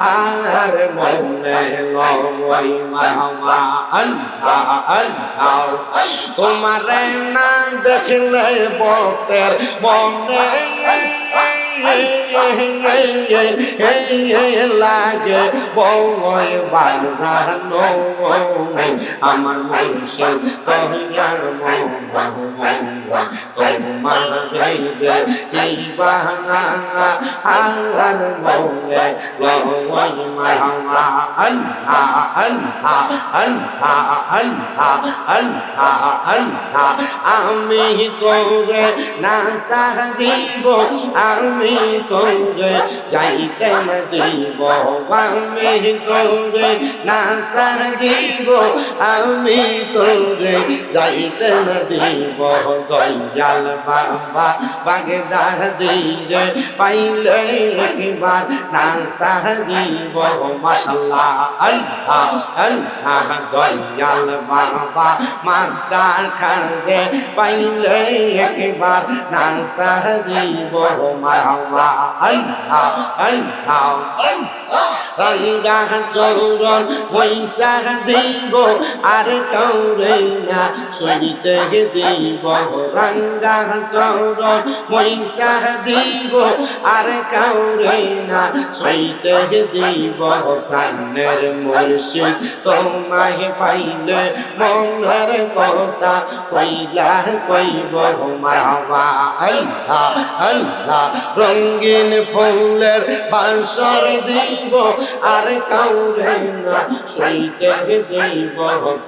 আর মনে লয় মারহামা আল্লাহ আল্লাহ তোমার না দেখলে বতের মনে লাগে বয় বাজানো আমার মুর্শিদ দয়া তোমার কিবা আর মনে লয় মারহামা আল্লাহ আল্লাহ আল্লাহ আল্লাহ আল্লাহ আল্লাহ আমি তোরে না সাজিব আমি তোরে যাইতে না দিব আমি তোরে না সাজিব আমি তোরে যাইতে না দিব দয়াল বাবা বাগদাদি রে পাইলে একবার না সাজিব মাশাআল্লাহ আল্লাহ আল্লাহ দয়াল বাবা মাতা খাগে পাইলে একবার না সাজিব মারহামা আল্লাহ আল্লাহ রঙ্গা চৌরন পয়সা দিব আর কাউরে না সইতে দিব রঙ্গা চৌরন পয়সা দিব আর কাউরে না সইতে দিব প্রাণের মুর্শিদ তোমায় পাইলে মনের কথা কইলা কইব মারহামা আল্লাহ আল্লাহ রঙিন ফুলের বাসর দিব আর কাউরে না সইতে দিব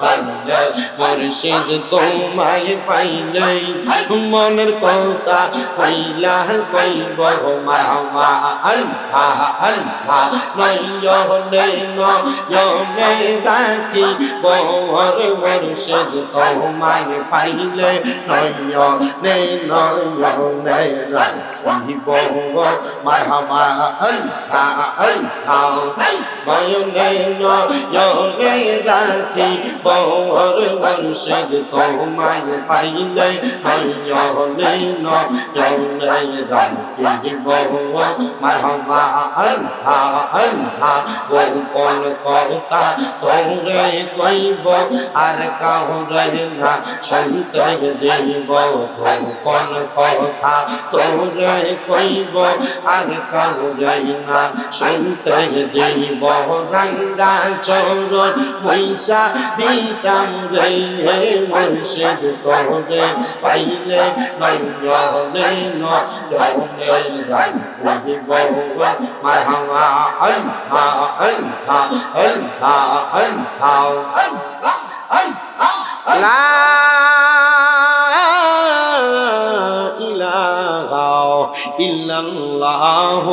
পাইলে মুর্শিদ তোমায় পাইলে মনের কথা কইলা কইব মারহামা আল্লাহ আল্লাহ নয়নে নয়নে রাখি বর মুর্শিদ তোমায় পাইলে নয়নে নয়নে রাখিব মারহামা আল্লাহ আল্লাহ বয়নে নয়নে রাখি বর মুর্শিদ তোমায় পাইলে নয়নে নয়নে রাখি বর মারহাবা আল্লাহ আল্লাহ গোপন কথা তোরে কইব আর কাউরে না শুনতে দেব গোপন কথা তোরে কইব আর কাউরে না শুনতে দেব রাঙ্গা চরণ পয়সা দিতাম রে মুর্শিদ তোরে পাইলে নয়নে নয়নে রাখিব মারহাবা আল্লাহ আল্লাহ আল্লাহ আল্লাহ লা ইলাহা ইল্লাল্লাহ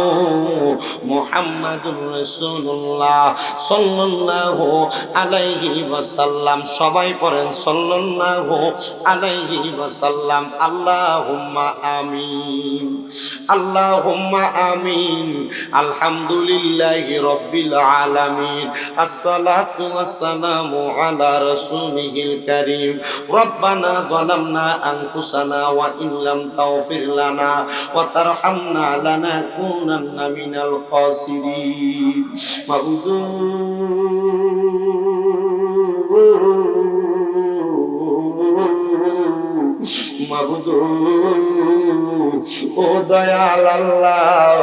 মুহাম্মাদুর রাসূলুল্লাহ সাল্লাল্লাহু আলাইহি ওয়াসাল্লাম সবাই পড়েন সাল্লাল্লাহু আলাইহি ওয়াসাল্লাম আল্লাহুম্মা আমিন আল্লাহুম্মা আমিন আলহামদুলিল্লাহি রাব্বিল আলামিন আসসালাতু ওয়াসসালামু আলা রাসূলিহিল কারীম রব্বানা যালামনা আনফুসানা ওয়া ইল্লাম তাগফির লানা ওয়া তারহামনা লানাকুনান্না মিনাল খাসিরিন মাবুদু মাবুদু ও দয়াল আল্লাহ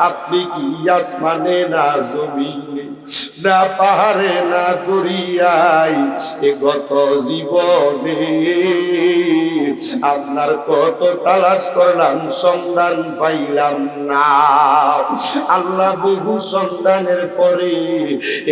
আপনি কি আসমানে না জমিনে না পাহাড়ে না দরিয়ায় এ গত জীবনে আপনার কত তালাশ করলাম সন্ধান পাইলাম না আল্লাহ বহু সন্ধানের পরে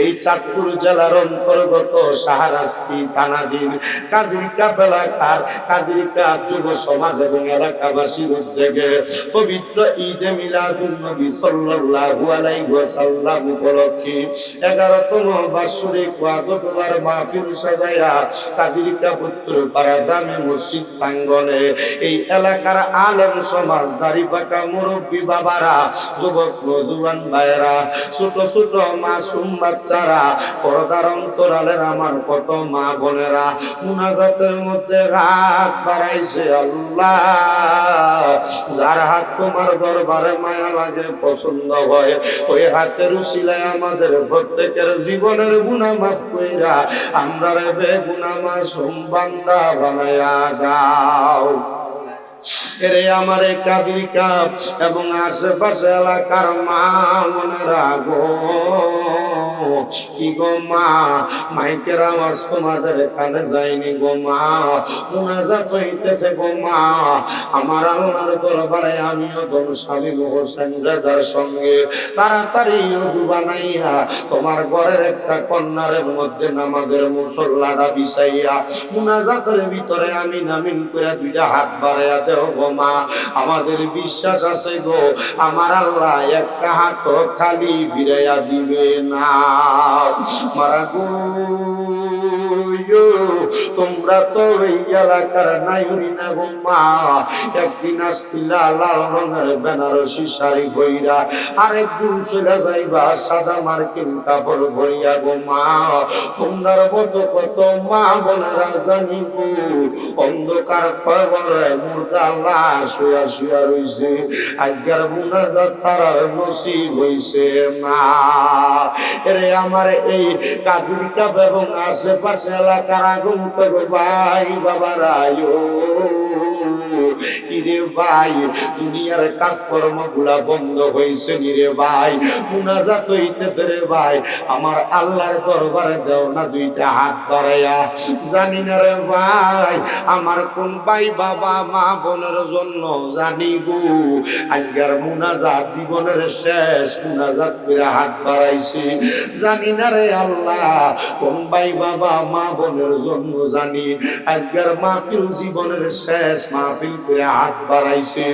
এই চাঁদপুর জেলার অন্তর্গত শাহরাস্তি থানাধীন কাজিরকা এলাকার কাজিরকা যুব সমাজ এবং এলাকাবাসীর উদ্যোগে পবিত্র ঈদে মিলাদুন নবী সাল্লাল্লাহু আলাইহি ওয়াসাল্লাম উপলক্ষে 11তম বার্ষিক ওয়াজবার মাহফিল সাজায়া কাদিরিকা পুত্র পাড়া জামে মসজিদ প্রাঙ্গণে এই এলাকার আলেম সমাজ দাড়ি পাকা মুরব্বী বাবারা যুবক নওজোয়ান ভাইয়েরা ছোট ছোট মাসুম বাচ্চারা পর্দার অন্তরালের আমার কত মা বোনেরা মুনাজাতের মধ্যে হাত বাড়াইছে আল্লাহ যার হাত তোমার দরবারে মায়া লাগে পছন্দ হয় ওই হাতের উসিলায় আমাদের প্রত্যেকের জীবনের গুনাহ মাফ কইরা আমরা রে বেগুনাহ মাসুম বান্দা বানায়া দাও এরে আমার কাদির কাপ এবং আশেপাশে এলাকার মা মনেরা গো কি গো মা মাইকের আওয়াজ তোমাদের কানে যায়নি গো মা মুনাজাত হইতেছে গো মা আমার দরবারে আমিও দম স্বামী হোসেন রাজার সঙ্গে তাড়াতাড়ি ওযু বানাইয়া তোমার ঘরের একটা কন্যার মধ্যে নামাজের মুসল্লাটা বিছাইয়া মুনাজাতের ভিতরে আমিন আমিন করে দুইটা হাত বাড়াইয়া দেও গো মা আমাদের বিশ্বাস আছে গো আমার আল্লাহ একটা হাত খালি ফিরাইয়া দিবে না মারা গো তোমরা তো এই এলাকার নাইরি না গো মা একদিন আসছিলা লাল রঙের বেনারসি শাড়ি পইরা আরেকদিন চলে যাইবা সাদা মার্কিন কাপড় পরিয়া গো মা তোমরার মতো কত মা বোনেরা জানি গো অন্ধকার কবরে মুর্দা লাশ শুয়া শুয়া রইছে আজকের মুনাজাত তারার নসিব হইছে না এরে আমার এই কাজিরকা এবং আশেপাশে এলাকার আগন্তুক ভাই বাবারা ইরে ভাই দুনিয়ার কাজকর্ম গুলা বন্ধ হয়েছে রে ভাই মুনাজাত হইতেছে রে ভাই আমার আল্লাহর দরবারে দেও না দুইটা হাত বাড়াইয়া জানি না রে ভাই আমার কোন ভাই বাবা মা বোনের জন্য জানি গো আজকের মুনাজাত জীবনের শেষ মুনাজাত করে হাত বাড়াইছি জানি না রে আল্লাহ কোন ভাই বাবা মা বোনের জন্য জানি আজকের মাহফিল জীবনের শেষ মাহফিল করে হাত বাড়াইছে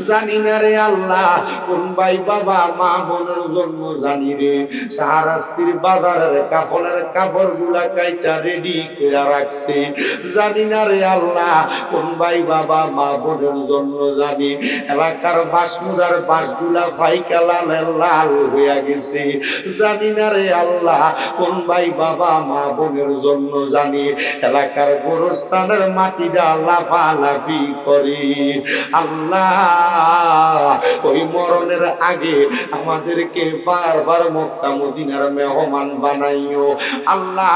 জানি না রে আল্লাহ কোন ভাই বাবা মা বোনের জন্য জানি রে শাহরাস্তির বাজারের কাফনের কাপড় গুলা কাইটা রেডি করে রাখছে জানি না রে আল্লাহ কোন ভাই বাবা মা বোনের জন্য জানি এলাকার বাসমুদার বাসগুলা ফাইকা লাল লাল হইয়া গেছে জানি না রে আল্লাহ কোন ভাই বাবা মা বোনের জন্য জানি এলাকার গোরস্থানের মাটিটা লাফালাফি করি আল্লাহ ওই মরণের আগে আমাদেরকে বারবার মক্কা মদিনার মেহমান বানাইও আল্লাহ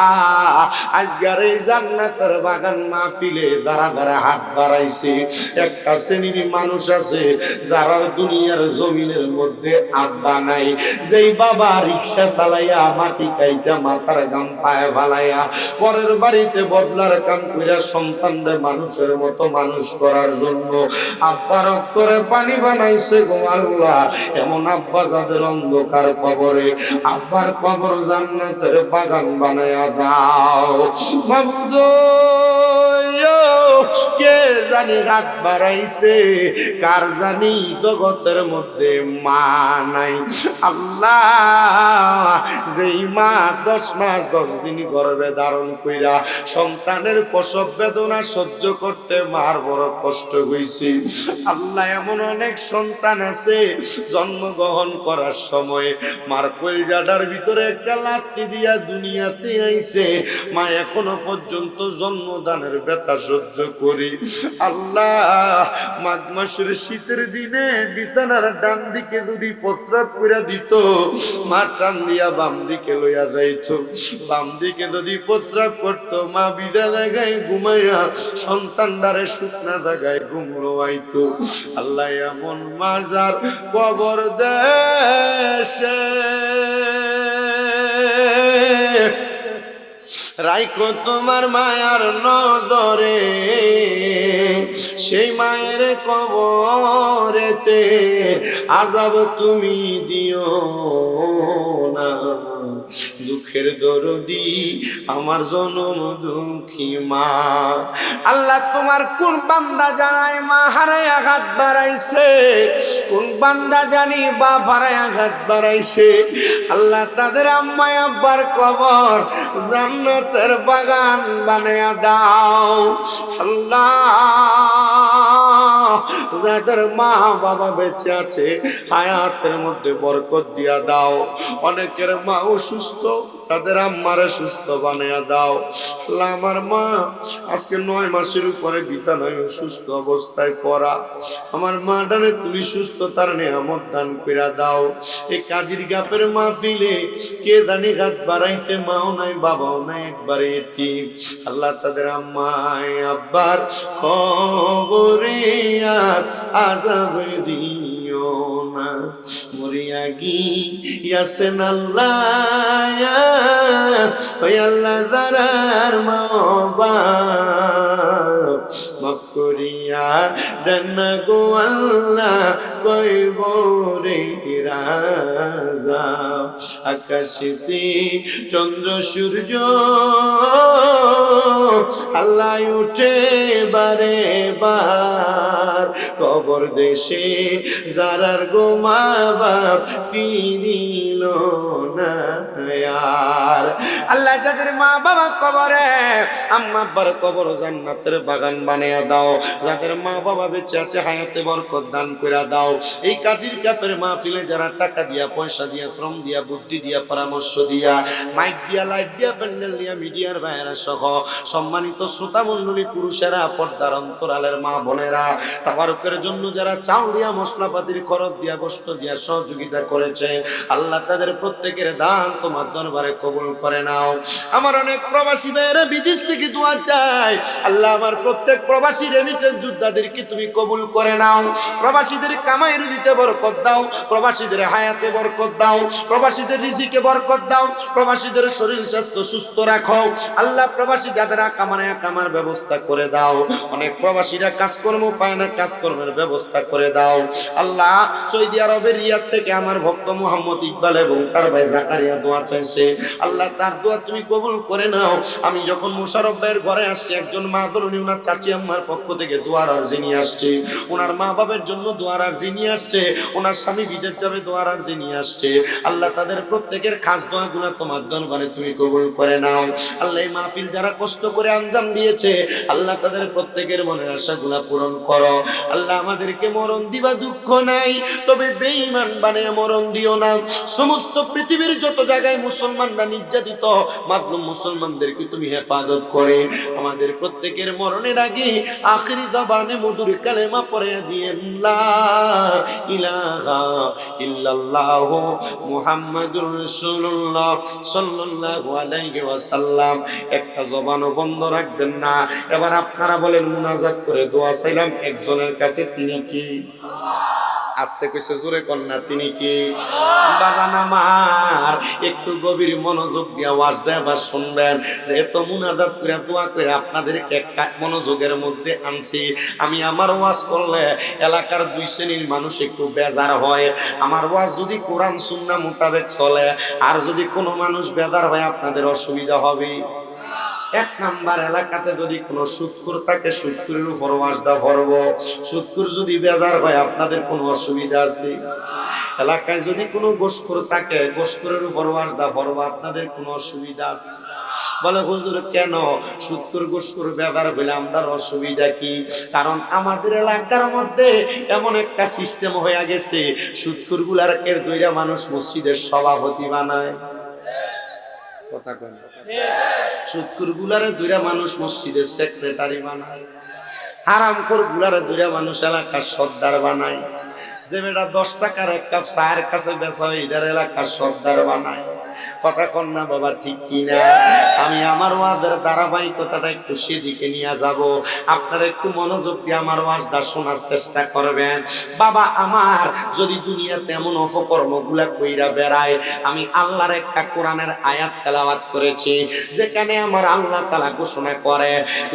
আজকের এই জান্নাতের বাগান মাহফিলে যারা যারা হাত বাড়াইছে একটা শ্রেণীর মানুষ আছে যারা দুনিয়ার জমিনের মধ্যে আব্বা নাই যেই বাবা রিক্সা চালাইয়া মাটি কাইটা মাথার গাম পায়ে ফালাইয়া পরের বাড়িতে বদলার কাম কইরা সন্তানদের মানুষের মতো মানুষ করার জন্য আব্বার অন্তরে পানি বানাইছে গো আল্লাহ এমন আব্বা যাদের অন্ধকার কবরে আব্বার কবর জান্নাতের বাগান বানায়া দাও মাবুদ কে জানি হাত বাড়াইছে কার জানি জগতের মধ্যে মা নাই আল্লাহ যেই মা 10 মাস 10 দিন গর্ভে ধারণ কইরা সন্তানের প্রসব বেদনা সহ্য করতে মার বড় কষ্ট হইছে আল্লাহ এমন অনেক সন্তান আছে জন্মগ্রহণ করার সময় মার কলজাটার ভিতরে একটা লাথি দিয়া দুনিয়াতে আইছে মা এখনো পর্যন্ত জন্মদানের ব্যথা সহ্য করি আল্লাহ মাঘ মাসের শীতের দিনে বিছানার ডান দিকে যদি প্রস্রাব করে দিত মা টান দিয়া বাম দিকে লইয়া যাইত বাম দিকে যদি প্রস্রাব করতো মা বিদা জায়গায় ঘুমাইয়া সন্তানদারে শুকনা জায়গায় ঘুমড়াইতো আল্লাহ এমন মাজার কবর দেশে রাইখো তোমার মায়ার নজরে সেই মায়ের কবরেতে আযাব তুমি দিও না দুঃখের দরদি আমার জনম দুঃখী মা আল্লাহ তোমার কোন বান্দা জানাই মা হারায় আঘাত বাড়াইছে কোন বান্দা জানি বাপ হারায় আঘাত বাড়াইছে আল্লাহ তাদের আম্মা আব্বার কবর জান্নাতের বাগান বানায়া দাও আল্লাহ যাদের মা বাবা বেঁচে আছে হায়াতের মধ্যে বরকত দিয়া দাও অনেকের মা অসুস্থ তাদের আম্মারে সুস্থ বানিয়ে দাও আল্লাহ আমার মা আজকে 9 মাসের উপরে বিছানায় অসুস্থ অবস্থায় পড়া আমার মা ডানে তুমি সুস্থতার নিয়ামত দান কইরা দাও এই কাজীর গাপের মাহফিলে কে জানি হাত বাড়াইছে মাও নাই বাবাও নাই একবারে এতিম আল্লাহ তাদের আম্মা আব্বার কবরে আর আযাব দিও না মরিয়া গিয়াছেন আল্লাহ ওই আল্লাহ দারার মা মাফ করিয়া দেন গো আল্লাহ কইব রে রাজা আকাশেতে চন্দ্র সূর্য আল্লাহ উঠে বারে বার কবর দেশে যারার গো মা বাপ ফিরিল না আর আল্লাহ যাদের মা বাবা কবরে আম্মা আব্বার কবর জান্নাতের বাগান বানিয়ে দাও যাদের মা বাবা বেঁচে আছে হায়াতে বরকত দান করে দাও এই কাজীর কাপের মাহফিলে যারা টাকা দিয়া পয়সা দিয়া শ্রম দিয়া বুদ্ধি দিয়া পরামর্শ দিয়া মাইক দিয়া লাইট দিয়া প্যান্ডেল দিয়া মিডিয়ার ভাইয়েরা সহ সম্মানিত শ্রোতা মণ্ডলী পুরুষেরা পর্দার অন্তরালের মা বোনেরা তাবারুকের জন্য যারা চাউল দিয়া মশলাপাতির খরচ দিয়া বস্ত্র দিয়া সহযোগিতা করেছে আল্লাহ তাদের প্রত্যেকের দান তোমার দরবারে কবুল করে নাও আমার অনেক প্রবাসী ভাইয়েরা বিদেশ থেকে দোয়া চাই আল্লাহ আমার প্রত্যেক প্রবাসী রেমিটেন্স যোদ্ধাদেরকে তুমি কবুল করে নাও প্রবাসীদের কামাই কামাই রুজিতে বরকত দাও, প্রবাসীদের হায়াতে বরকত দাও, প্রবাসীদের রিজিকে বরকত দাও, প্রবাসীদের শরীর স্বাস্থ্য সুস্থ রাখো আল্লাহ। প্রবাসী যাদের কামার ব্যবস্থা করে দাও। অনেক প্রবাসীরা কাজকর্ম পায় না, কাজকর্মের ব্যবস্থা করে দাও আল্লাহ। সৌদি আরবের রিয়াদ থেকে আমার ভক্ত মোহাম্মদ ইকবাল এবং তার ভাই জাকারিয়া দোয়া চাইছে আল্লাহ, তার দোয়া তুমি কবুল করে নাও। আমি যখন মোশাররফ ভাইয়ের ঘরে আসছি, একজন মাজলুনি ওনার চাচি আম্মার পক্ষ থেকে দোয়ার আরজি নিয়ে আসছে, ওনার মা বাবার জন্য দোয়ার আরজি নিয়ে আসছে, ওনার স্বামী বিদেশ যাবে দোয়ার আরজি নিয়ে আসছে আল্লাহ। তাদের প্রত্যেকের খাস দোয়াগুলো তোমার দরবারে তুমি কবুল করে নাও আল্লাহ। এই মাহফিল যারা কষ্ট করে আঞ্জাম দিয়েছে আল্লাহ, তাদের প্রত্যেকের মনের আশাগুলা পূরণ করো আল্লাহ। আমাদেরকে মরণ দিবা দুঃখ নাই, তবে বেঈমান বানিয়ে মরণ দিও না। সমস্ত পৃথিবীর যত জায়গায় মুসলমানরা নির্যাতিত, মাজলুম মুসলমানদেরকে তুমি হেফাজত করে আমাদের প্রত্যেকের মরণের আগে আখিরি জবানে মধুর কালেমা পড়ে দিয়েন, লা ইলাহা ইল্লাল্লাহ মুহাম্মাদুর রাসূলুল্লাহ সাল্লাল্লাহু আলাইহি ওয়াসাল্লাম। একটা জবানও বন্ধ রাখবেন না। এবার আপনারা বলেন, মুনাজাত করে দোয়া চাইলাম একজনের কাছে, তিনি কি? আস্তে কইছে, জোরে কন্যা, তিনি কি? বাজান আমার একটু গভীর মনোযোগ দিয়ে ওয়াজটা এবার শুনবেন। যেহেতু মুনাজাত করে দোয়া করে আপনাদেরকে একটা মনোযোগের মধ্যে আনছি। আমি আমার ওয়াজ করলে এলাকার দুই শ্রেণীর মানুষ একটু বেজার হয়। আমার ওয়াজ যদি কোরআন সুন্নাহ মোতাবেক চলে, আর যদি কোনো মানুষ বেজার হয় আপনাদের অসুবিধা হবে। এক নাম্বার, এলাকাতে যদি কোনো সুদখোর থাকে, সুদখোরের উপর ওয়াজটা করব। সুদখোর যদি বেজার হয় আপনাদের কোনো অসুবিধা আছে? এলাকায় যদি কোনো গোশখোর থাকে, গোশখোরের উপর ওয়াজটা করব, আপনাদের কোনো অসুবিধা আছে? বলে হুজুর কেন? সুদখোর গোশখোর বেজার হইলে আমাদের অসুবিধা কি? কারণ আমাদের এলাকার মধ্যে এমন একটা সিস্টেম হয়ে গেছে, সুদখোর গুলারকে দুইটা মানুষ মসজিদের সভাপতি বানায়। কথা কয় না? সুদখোর গুলারে দুইটা মানুষ মসজিদের সেক্রেটারি বানায়, হারামখোর গুলারে দুইটা মানুষ এলাকার সর্দার বানায়। যে বেটা 10 টাকার এক কাপ চায়ের কাছে বেচা হয়, এটার এলাকার সর্দার বানায়। কথা কন না বাবা, ঠিক কিনা? আমি আমার ওয়াজের ধারাবাহিকতাটা একটু সেদিকে নিয়ে যাব। আপনারা একটু মনোযোগ দিয়ে আমার ওয়াজটা শোনার চেষ্টা করবেন। বাবা আমার, যদি দুনিয়াতে এমন অপকর্মগুলা কইরা বেড়ায়, আমি আল্লাহর একটা কোরআনের আয়াত তেলাওয়াত করেছি, যেখানে আমার আল্লাহ তাআলা ঘোষণা করে,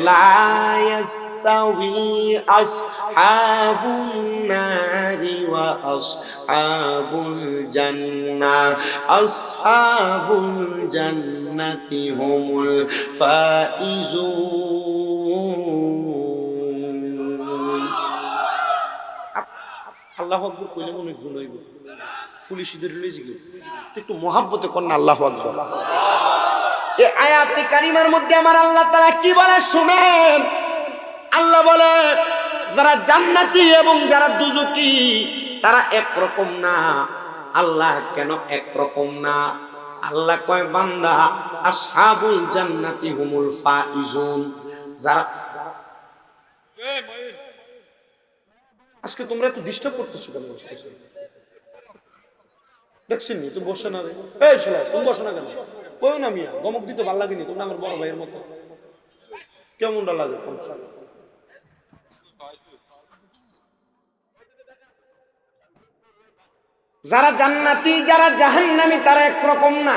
লা ইয়াস্তাউই আসহাবুন নারি ওয়া আসহাবুল জান্নাহ, আসহাবুল জান্নাতি হুমুল ফাইজুন। আল্লাহু আকবার কইলে মনে ভুল হইব, পুলিশদের লইছি কি একটু মহাব্বতে কোন আল্লাহু আকবার। এই আয়াতে কারিমার মধ্যে আমার আল্লাহ তাআলা কি বলে শুনেন। আল্লাহ বলে, যারা জান্নাতি এবং যারা দুজকি তারা একরকম না। আল্লাহ কেন একরকম না? আল্লাহ কয়, বান্দা আসহাবুল জান্নাতি হুমুল ফাইজুন। যারা আজকে তোমরা একটু ডিস্টার্ব করতেছো কেন? দেখছেন নি তুমি বসে না রে, এই ছেলে তুমি বসো না কেন? কই না মিয়া, গমক দিতে ভালো লাগেনি? তোমরা আমার বড় ভাইয়ের মতো, কেমনটা লাগে? যারা জান্নাতি যারা জাহান্নামী তারা একরকম না।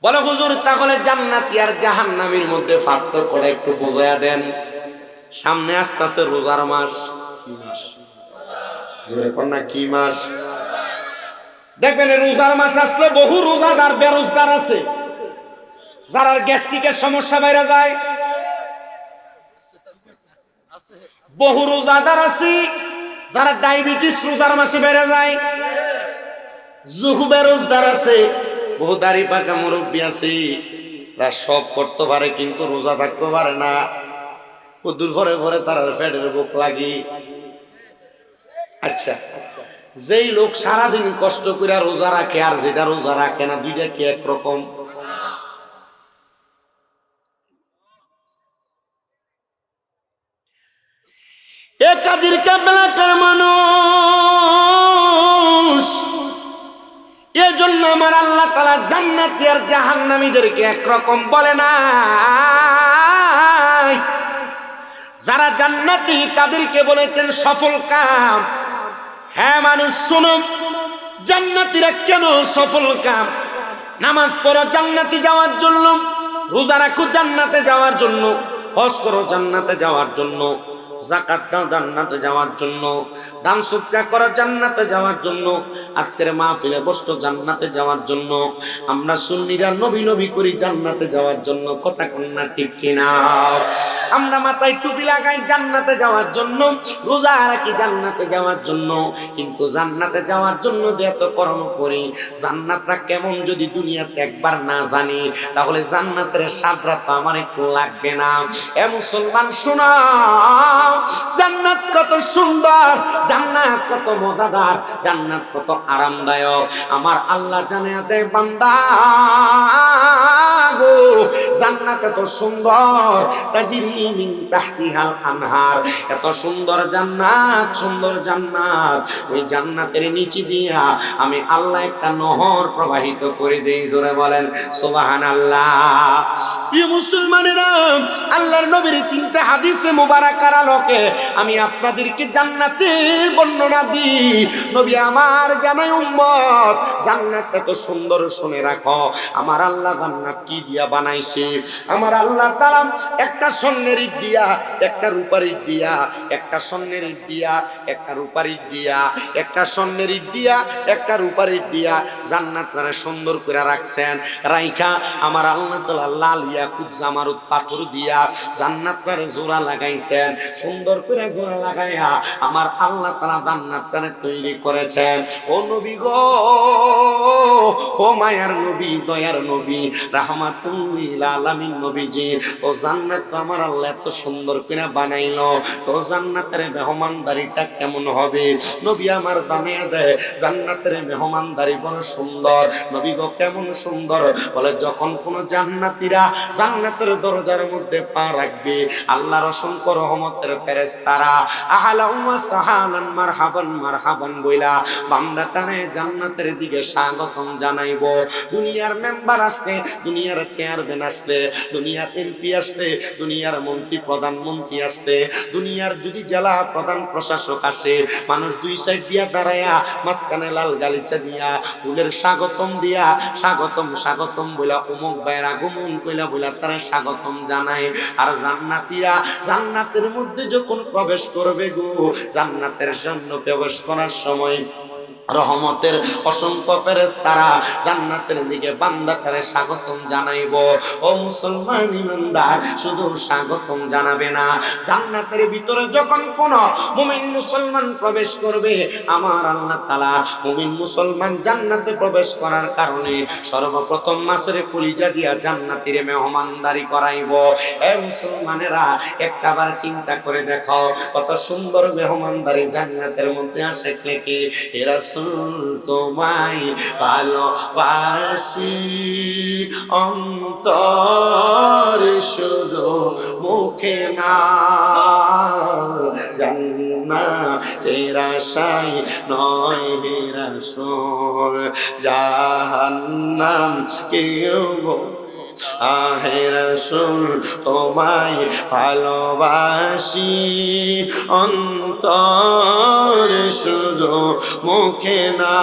বলে হুজুর, তাহলে জান্নাতি আর জাহান্নামীর মধ্যে পার্থক্যটা একটু বোঝায়া দেন। সামনে আসতেছে রোজার মাস। কি মাস? কি মাস? দেখবেন রোজার মাস আসলে বহু রোজাদার বেরোজগার আছে। যারা গ্যাস্ট্রিকের সমস্যা বাইরে যায়, বহু রোজাদার আছে। যারা ডায়াবেটিস রোজার মাসে বেড়ে যায়, জুহু বেরোজগার আছে। বহু দাড়ি পাকা মুরব্বী আছে, তারা সব করতে পারে কিন্তু রোজা থাকতে পারে না। কদ্দুর ভরে ভরে তার পেটের বুক লাগি। আচ্ছা, যেই লোক সারাদিন কষ্ট করে রোজা রাখে আর যেটা রোজা রাখে না, দুইটা কি একরকম? এ কাজীর কাবলাকার মানুষ। এজন্য আমার আল্লাহ তাআলা জান্নাতি আর জাহান্নামীদেরকে একরকম বলে না। যারা জান্নাতি তাদেরকে বলেছেন সফল কাম, হ্যাঁ মানুষ শুনো, জান্নাতীরা কেন সফল কাম? নামাজ পড়ো জান্নাতে যাওয়ার জন্য, রোজা রাখো জান্নাতে যাওয়ার জন্য, হজ করো জান্নাতে যাওয়ার জন্য, যাকাত দাও জান্নাতে যাওয়ার জন্য, দান সদকা করো জান্নাতে যাওয়ার জন্য, আজকের মাহফিলে বসছো জান্নাতে যাওয়ার জন্য। আমরা সুন্নিরা নবী নবী করি জান্নাতে যাওয়ার জন্য, কথা কন্যা ঠিক কিনা? আমরা মাথায় টুপি লাগাই জান্নাতে যাওয়ার জন্য, রোজা রাখি জান্নাতে যাওয়ার জন্য। কিন্তু জান্নাতে যাওয়ার জন্য যে এত কর্ম করি, জান্নাতটা কেমন যদি দুনিয়াতে একবার না জানি, তাহলে জান্নাতের স্বাদটা তো আমার একটু লাগবে না। এ মুসলমান শোনো, জান্নাত কত সুন্দর, জান্নাত কত মজাদার, জান্নাত কত আরামদায়ক। আমার আল্লাহ জানে দে বান্দা গো, জান্নাত এত সুন্দর, তাজরি মিন তাহতিহাল আনহার, এত সুন্দর জান্নাত, সুন্দর জান্নাত। ওই জান্নাতের নিচে দিয়া আমি আল্লাহ একটা নহর প্রবাহিত করে দেই। জোরে বলেন সুবহানাল্লাহ। প্রিয় মুসলমানেরা, আল্লাহর নবীর তিনটা হাদিসে মুবারাকার আলোকে আমি আপনাদেরকে জান্নাতের বর্ণনা দিই। নবী আমার জানাই উম্মত, জান্নাত এত সুন্দর, শুনে রাখো। আমার আল্লাহ জান্নাত কি দিয়া বানাইছে? আমার আল্লাহ তাআলা একটা স্বর্ণের ইট দিয়া, একটা রূপার ইট দিয়া, একটা স্বর্ণের ইট দিয়া, একটা রূপার ইট দিয়া, একটা স্বর্ণের ইট দিয়া, একটা রূপার ইট দিয়া জান্নাতটারে সুন্দর করে রাখছেন। রাইখা আমার আল্লাহ তাআলা লাল ইয়াকুত জামারুত পাথর দিয়া জান্নাতটারে জোড়া লাগাইছেন। সুন্দর করে জোড়া লাগাইয়া আমার আল্লাহ তাআলা জান্নাতটারে তৈরি করেছেন। ও নবী গো, ও মায়ার নবী, দয়ার নবী, রাহমাতুল লিল আলামিন নবীজি, তো জান্নাত তো আমার আল্লাহ এত সুন্দর করে বানাইলো, তো জান্নাতের মেহমানদারিটা কেমন হবে? নবী আমার জানিয়ে দেয় জান্নাতের মেহমানদারি বড় সুন্দর। নবী গো কেমন সুন্দর? বলে যখন কোন জান্নাতীরা জান্নাতের দরজার মধ্যে পা রাখবে, আল্লাহর অসংখ্য রহমতের ফেরেশতারা আহলান ওয়া সাহালান মারহাবান মারহাবান বইলা বান্দাটারে জান্নাতের দিকে স্বাগতম জানাইবো। দুনিয়ার মেম্বার আসলে, দুনিয়ার চেয়ারম্যান আসলে, দুনিয়ার এমপি আসলে, দুনিয়ার মন্ত্রী প্রধানমন্ত্রী আসলে, দুনিয়ার যদি জেলা প্রধান প্রশাসক আসে, মানুষ দুই সাইড দিয়া দাঁড়ায়া মাঝখানে লাল গালিচা দিয়া ফুলের স্বাগতম দিয়া স্বাগতম স্বাগতম বইলা অমুক ভাইয়ের আগমন কইলা বইলা তারা স্বাগতম জানায়। আর জান্নাতীরা জান্নাতের মধ্যে যখন প্রবেশ করবে গো, জান্নাতের জন্য প্রবেশ করার সময় রহমতের অসংখ্য ফেরেশতারা জান্নাতের দিকে বান্দাটারে স্বাগতম জানাইব। ও মুসলমান ইমানদার, শুধু স্বাগতম জানাবে না, জান্নাতের ভিতরে যখন কোন মুমিন মুসলমান প্রবেশ করবে, আমার আল্লাহ তাআলা মুমিন মুসলমান জান্নাতে প্রবেশ করার কারণে সর্বপ্রথম মাছের কলিজা দিয়া জান্নাতীর মেহমানদারি করাইব। এ মুসলমানেরা, একটাবার চিন্তা করে দেখো কত সুন্দর মেহমানদারি জান্নাতের মধ্যে আসে। কে এরা তোমায় ভালোবাসি অন্তরে, শুধু মুখে না, জান্নাতের আশায় নয় হে রাসূল, জাহান্নাম কেউ আহে রাসূল তোমায় ভালোবাসি অন্তরে, শুধু মুখে না,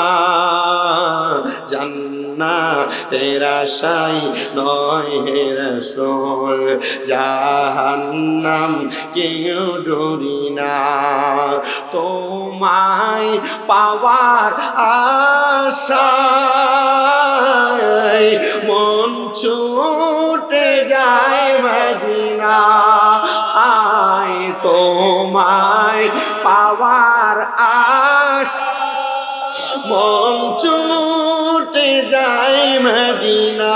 জান্নাতের আশায় নয় হে রাসূল, জাহান্নাম কেউ ডরি না। তোমায় পাওয়ার আশায় মন ছুটে যায় মদিনা, আয় তোমায় পাওয়ার আশা মন ছুটে যায় মদিনা,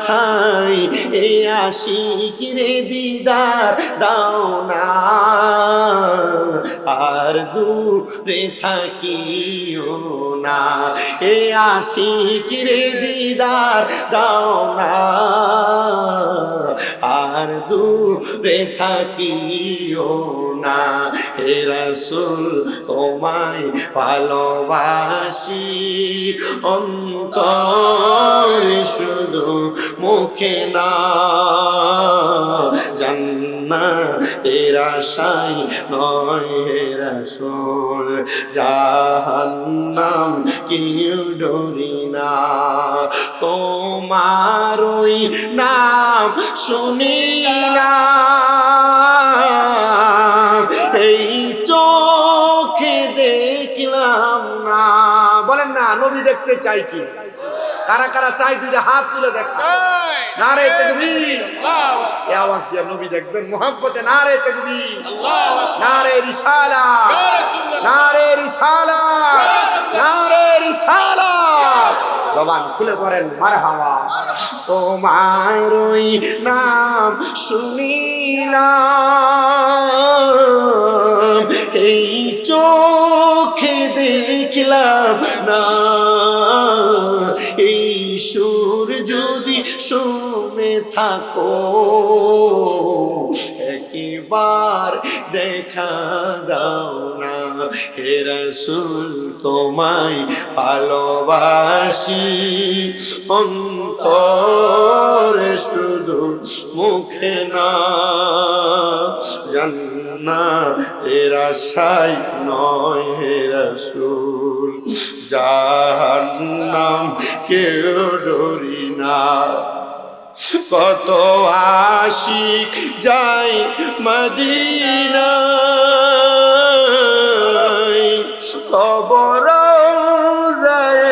হাই এ আশিকিরে দিদার দাও না, আর দূরে থাকিও না, এ আশিকিরে দিদার দাও না, আর আর দূরে থাকিও না। হে রাসূল তোমায় ভালোবাসি অন্তরে শুধু মুখে না, জান্নাতের আশায় নয় হে রাসূল, জাহান্নাম কেউ ডরি না। তোমার ওই নাম শুনিলাম, এই চোখে দেখলাম না। বলেন না, নবী দেখতে চাই কি? কারা কারা চাই দুইটা হাত তুলে দেখা। নারে তাকবীর, এই আওয়াজ দিয়ে নবী দেখবেন মুহাব্বতে। নারে তাকবীর, নারে রিসালাত, নারে রিসালাত, নারে রিসালাত। জবান খুলে পড়েন মারহাবা। তোমার ওই নাম শুনিলাম, এই চোখে দেখলাম না, এই সুর যদি শুনে থাকো একবার দেখা দাও না। হে রাসূল তোমায় ভালোবাসি অন্তরে শুধু মুখে না, জান্নাতের আশায় নয় হে রাসূল, জাহান্নাম কেউ ডরি না। কত আশিক যায় মদিনায়, কবর যায়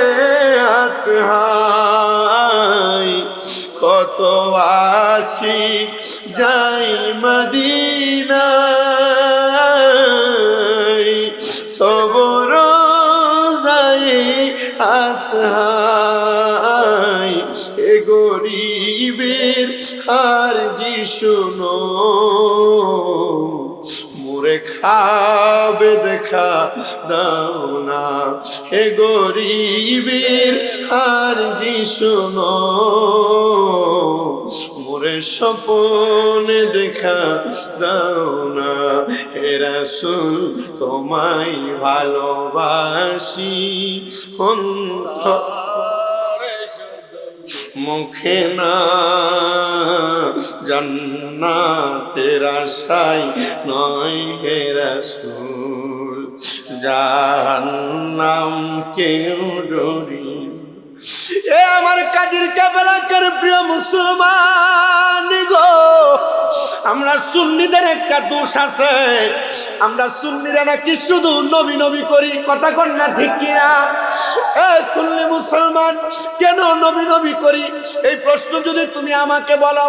আতহায়। কত আশিক যায় মদিনায়, কবর যায় আতহায়। এ গরিবের আরজি শুনো, মোরে খাবে দেখা দাও না। হে গরিবের আরজি শুনো, মোরে স্বপ্নে দেখা দাও না। হে রাসূল তোমায় ভালোবাসি মুখে না, জান্নাতের আশায় নয় হে রাসূল, জাহান্নাম কেউ ডরি। এ আমার কাজীর কাফেলার প্রিয় মুসলমান গো, আমরা সুন্নিদের একটা দোষ আছে, আমরা সুন্নিরা নাকি শুধু নবী নবী করি। কথা কন না ঠিক কিনা? এ সুন্নি মুসলমান কেন নবী নবী করি? এই প্রশ্ন যদি তুমি আমাকে বলো,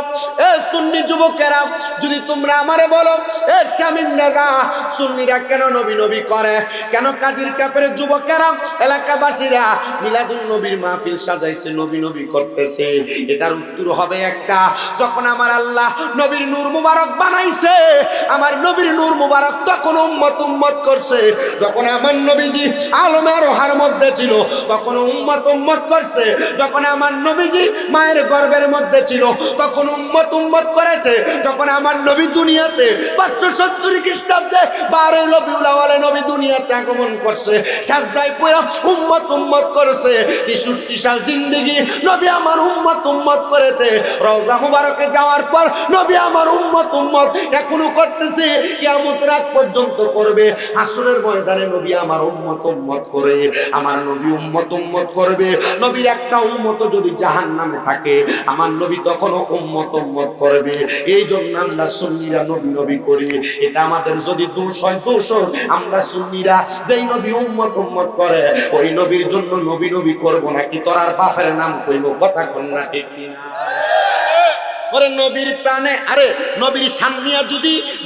এ সুন্নি যুবকেরা যদি তোমরা আমারে বলো, এ শামীম নেতা সুন্নিরা কেন নবী নবী করে, কেন কাজীর কাপের যুবকেরা এলাকাবাসীরা মিলাদুন নবীর মাহফিল সাজাইছে, নবী নবী করতেছে, এটার উত্তর হবে একটা, যখন আমার আল্লাহ নবীর নূর মুবারক বানাইছে, আমার নবীর নূর মুবারক তখন উম্মত উম্মত করছে। যখন আমার নবীজি আলমে আরোহার মধ্যে ছিল তখন উম্মত উম্মত করছে। যখন আমার নবীজি মায়ের গর্ভের মধ্যে ছিল তখন উম্মত উম্মত করেছে। যখন আমার নবী দুনিয়াতে 570 খ্রিস্টাব্দে 12 রবিউল আউয়ালে নবী দুনিয়াতে আগমন করছে, সাজদায় পড়ে উম্মত উম্মত করেছে। 63 সাল জিন্দেগি নবী আমার উম্মত উম্মত করেছে। রওজা মুবারকে যাওয়ার পর নবী আমার উম্মত উম্মত এখনো করতেছে, কিয়ামত রাত পর্যন্ত করবে। হাসরের ময়দানে নবী আমার উম্মত উম্মত করে, আমার নবী উম্মত উম্মত করবে। নবীর একটা উম্মত যদি জাহান্নামে থাকে, আমার নবী তখনও উম্মত উম্মত করবে। এই জন্য আমরা সুন্নিরা নবী নবী করি। এটা আমাদের যদি দোষ হয়, দোষ হোক। আমরা সুন্নিরা যেই নবী উম্মত উম্মত করে, ওই নবীর জন্য নবী নবী করবো নাকি তোরার বাপের নাম কইব? কথা কন না ঠিক কিনা? ওরে নবীর প্রাণে, আরে নবীর সান্নিয়া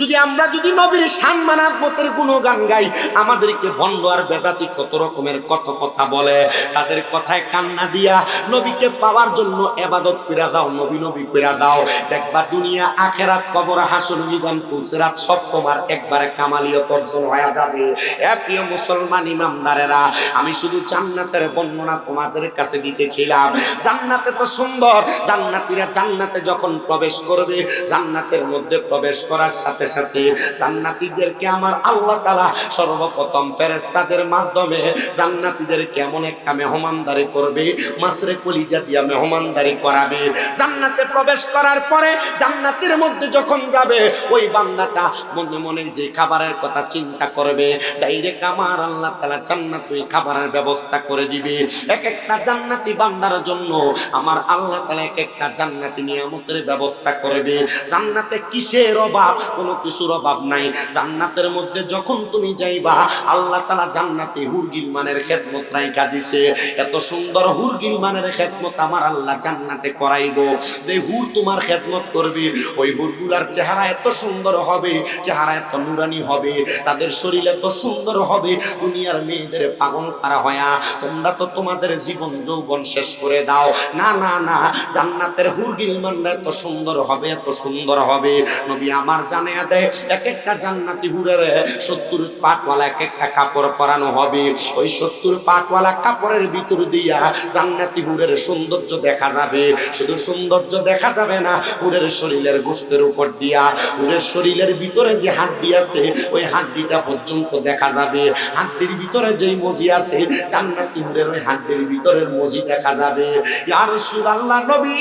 যদি আমরা যদি নবীর সম্মানাত মতের গুণগান গাই, আমাদেরকে ভণ্ড আর বেদাতি কত রকমের কত কথা বলে, তাদের কথায় কান্না দিয়া নবীকে পাওয়ার জন্য ইবাদত কইরা দাও, নবী নবী কইরা দাও। দেখবা দুনিয়া আখেরাত কবর হাসর মিজান ফুলসিরাত সব তোমার একবারে কামালিয়ত অর্জন হয়ে যাবে। এ প্রিয় মুসলমান ইমানদারেরা, আমি শুধু জান্নাতের বর্ণনা তোমাদের কাছে দিতেছিলাম। জান্নাতে তো সুন্দর, জান্নাতীরা জান্নাতে যখন প্রবেশ করবে, জান্নাতের মধ্যে প্রবেশ করার সাথে সাথে জান্নাতীদেরকে আমার আল্লাহ তাআলা সর্বপ্রথম ফেরেশতাদের মাধ্যমে জান্নাতীদেরকে এমন একটা মেহমানদারি করবে, মাসরে কলিজা দিয়া মেহমানদারি করাবে। জান্নাতে প্রবেশ করার পরে জান্নাতের মধ্যে যখন যাবে, ওই বান্দাটা মনে মনে যে খাবারের কথা চিন্তা করবে, ডাইরেক্ট আমার আল্লাহ তাআলা জান্নাতে ওই খাবারের ব্যবস্থা করে দিবে। এক একটা জান্নাতি বান্দার জন্য আমার আল্লাহ তাআলা এক একটা জান্নাতি নিয়ামতের ব্যবস্থা করবে। জান্নাতে কিসের অভাব? কোনো কিছুর অভাব নাই। জান্নাতের মধ্যে যখন তুমি যাইবা, আল্লাহ তাআলা জান্নাতে হুরগিলমানের খেদমত রাইখা দিছে। এত সুন্দর হুরগিলমানের খেদমত আমার আল্লাহ জান্নাতে করাইবো। যে হুর তোমার খেদমত করবে, ওই হুরগুলার চেহারা এত সুন্দর হবে, চেহারা এত নুরানি হবে, তাদের শরীর এত সুন্দর হবে, দুনিয়ার মেয়েদের পাগল পারা হয়া তোমরা তো তোমাদের জীবন যৌবন শেষ করে দাও। না না না, জান্নাতের হুরগিলমানরা এত সুন্দর হবে, এত সুন্দর হবে। নবী আমার জানায়া দেয়, এক একটা জান্নাতি হুরের 70 পাটওয়ালা এক একটা কাপড় পরানো হবে। ওই 70 পাটওয়ালা কাপড়ের ভিতর দিয়া জান্নাতি হুরের সৌন্দর্য দেখা যাবে। শুধু সৌন্দর্য দেখা যাবে না, হুরের শরীরের গোশতের উপর দিয়া হুরের শরীরের ভিতরে যে হাড্ডি আছে, ওই হাড্ডিটা পর্যন্ত দেখা যাবে। হাড্ডির ভিতরে যেই মজি আছে, জান্নাতি হুরের ওই হাড্ডির ভিতরের মজি দেখা যাবে। ইয়া রাসূলুল্লাহ, নবী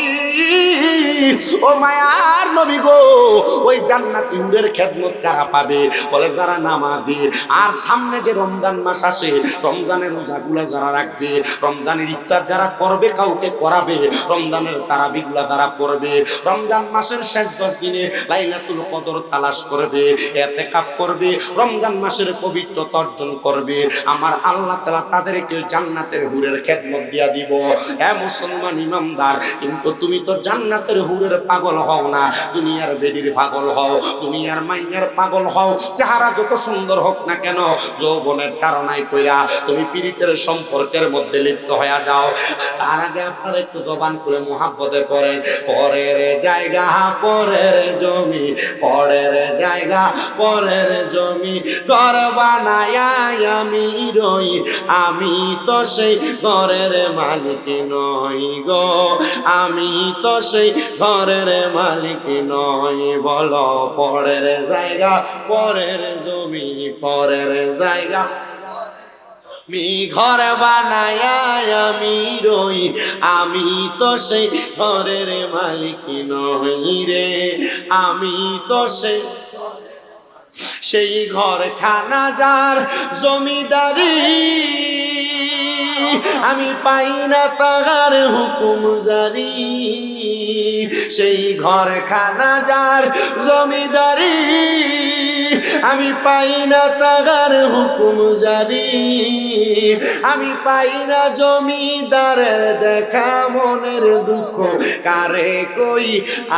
ও মায়ার নবী গো, ওই জান্নাতি হুরের খেদমত কারা পাবে? বলে যারা নামাজি। আর সামনে যে রমজান মাস আসে, রমজানের রোজাগুলা যারা রাখবে, রমজানের ইফতার যারা করবে, কাউকে করাবে, রমজানের তারাবিগুলা যারা পড়বে, রমজান মাসের শেষ 10 দিনে লাইলাতুল কদর তালাশ করবে, ইতিকাফ করবে, রমজান মাসের পবিত্রতা অর্জন করবে, আমার আল্লাহ তাআলা তাদেরকে জান্নাতের হুরের খেদমত দিয়া দিব। এ মুসলমান ইমানদার, কিন্তু তুমি তো জান্নাতের হুরের পাগল হও না, দুনিয়ার বেডির পাগল হও, দুনিয়ার মাইয়ার পাগল হও। চেহারা যত সুন্দর হোক না কেন, যৌবনের তাড়নায় কইরা তুমি পীড়িতের সম্পর্কের মধ্যে লিপ্ত হয়ে যাও। তার আগে আপনারা একটু জবান করে মুহাব্বতে পড়ে, পরের জায়গা পরের জমি, পরের জায়গা পরের জমি, ঘর বানায় আমি রই, আমি তো সেই ঘরের মালিক নই গো, আমি তো সেই ঘরের মালিক নই। বলো পরের জায়গা পরের জমি, পরের জায়গা মি ঘর বানায় আমি রই, আমি তো সেই ঘরের মালিক নই রে, আমি তো সেই ঘরখানা যার জমিদারি, আমি পাই না তাহার হুকুম জারি, সেই ঘরখানা যার জমিদারি, আমি পাই না তাহার হুকুম জারি, আমি পাই না জমিদারের দেখা, মনের দুঃখ কারে কই,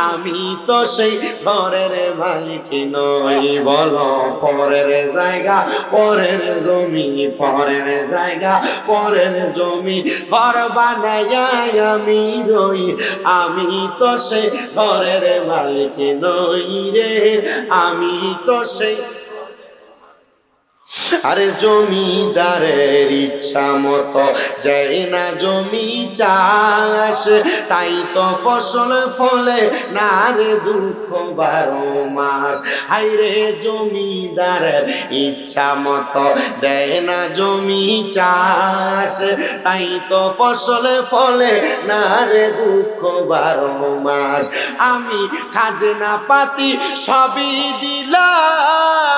আমি তো সেই ঘরের মালিক নই। বলো পরের জায়গা পরের জমি, পরের জায়গা পরের জমি, ঘর বানায় আমি রই, আমি তো সেই ঘরের মালিক নই রে, আমি তো সেই। আরে জমিদারের ইচ্ছা মতো যায় না জমি চাষ, তাই তো ফসল ফলে না রে দুঃখ 12 মাস। হাইরে জমিদারের ইচ্ছা মতো দেয় না জমি চাষ, তাই তো ফসল ফলে না রে দুঃখ 12 মাস। আমি খাজনা পাতি সবই দিলাম,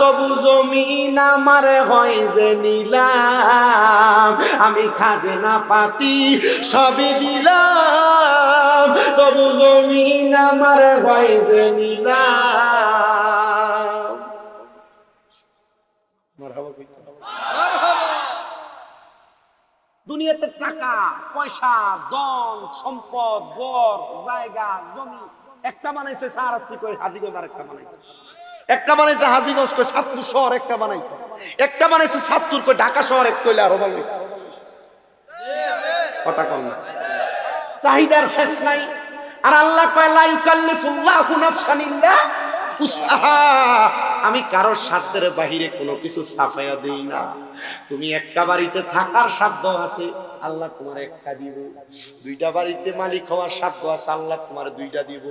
তবু জমিন আমার হয় যে নিলাম, আমি খাজনা পাতি সবই দিলাম, তবু জমিন আমার হয় যে নিলাম। দুনিয়াতে টাকা পয়সা ধন সম্পদ ঘর জায়গা জমি একটা বানাইছে সারাস্তি করে হাদিগঞ্জ, আর একটা বানাইছে, একটা বানাইছে হাজীগঞ্জ কই সাতপুর শহর একটা বানাইছে, একটা বানাইছে সাতপুর কই ঢাকা শহর এক কইলে আরো বানাইছে। কথা কম না, চাহিদার শেষ নাই। আর আল্লাহ কয় লা ইউকাল্লিফুল্লাহু নাফসান ইল্লা উসআহা, আমি কারোর সাধ্যের বাহিরে কোনো কিছু ছাপাইয়া দেই না। তুমি একটা বাড়িতে থাকার সাধ্য আছে, আল্লাহ তোমার একটা দিব। দুইটা বাড়িতে মালিক হওয়ার সাধ্য আছে, আল্লাহ তোমার দুইটা দিব।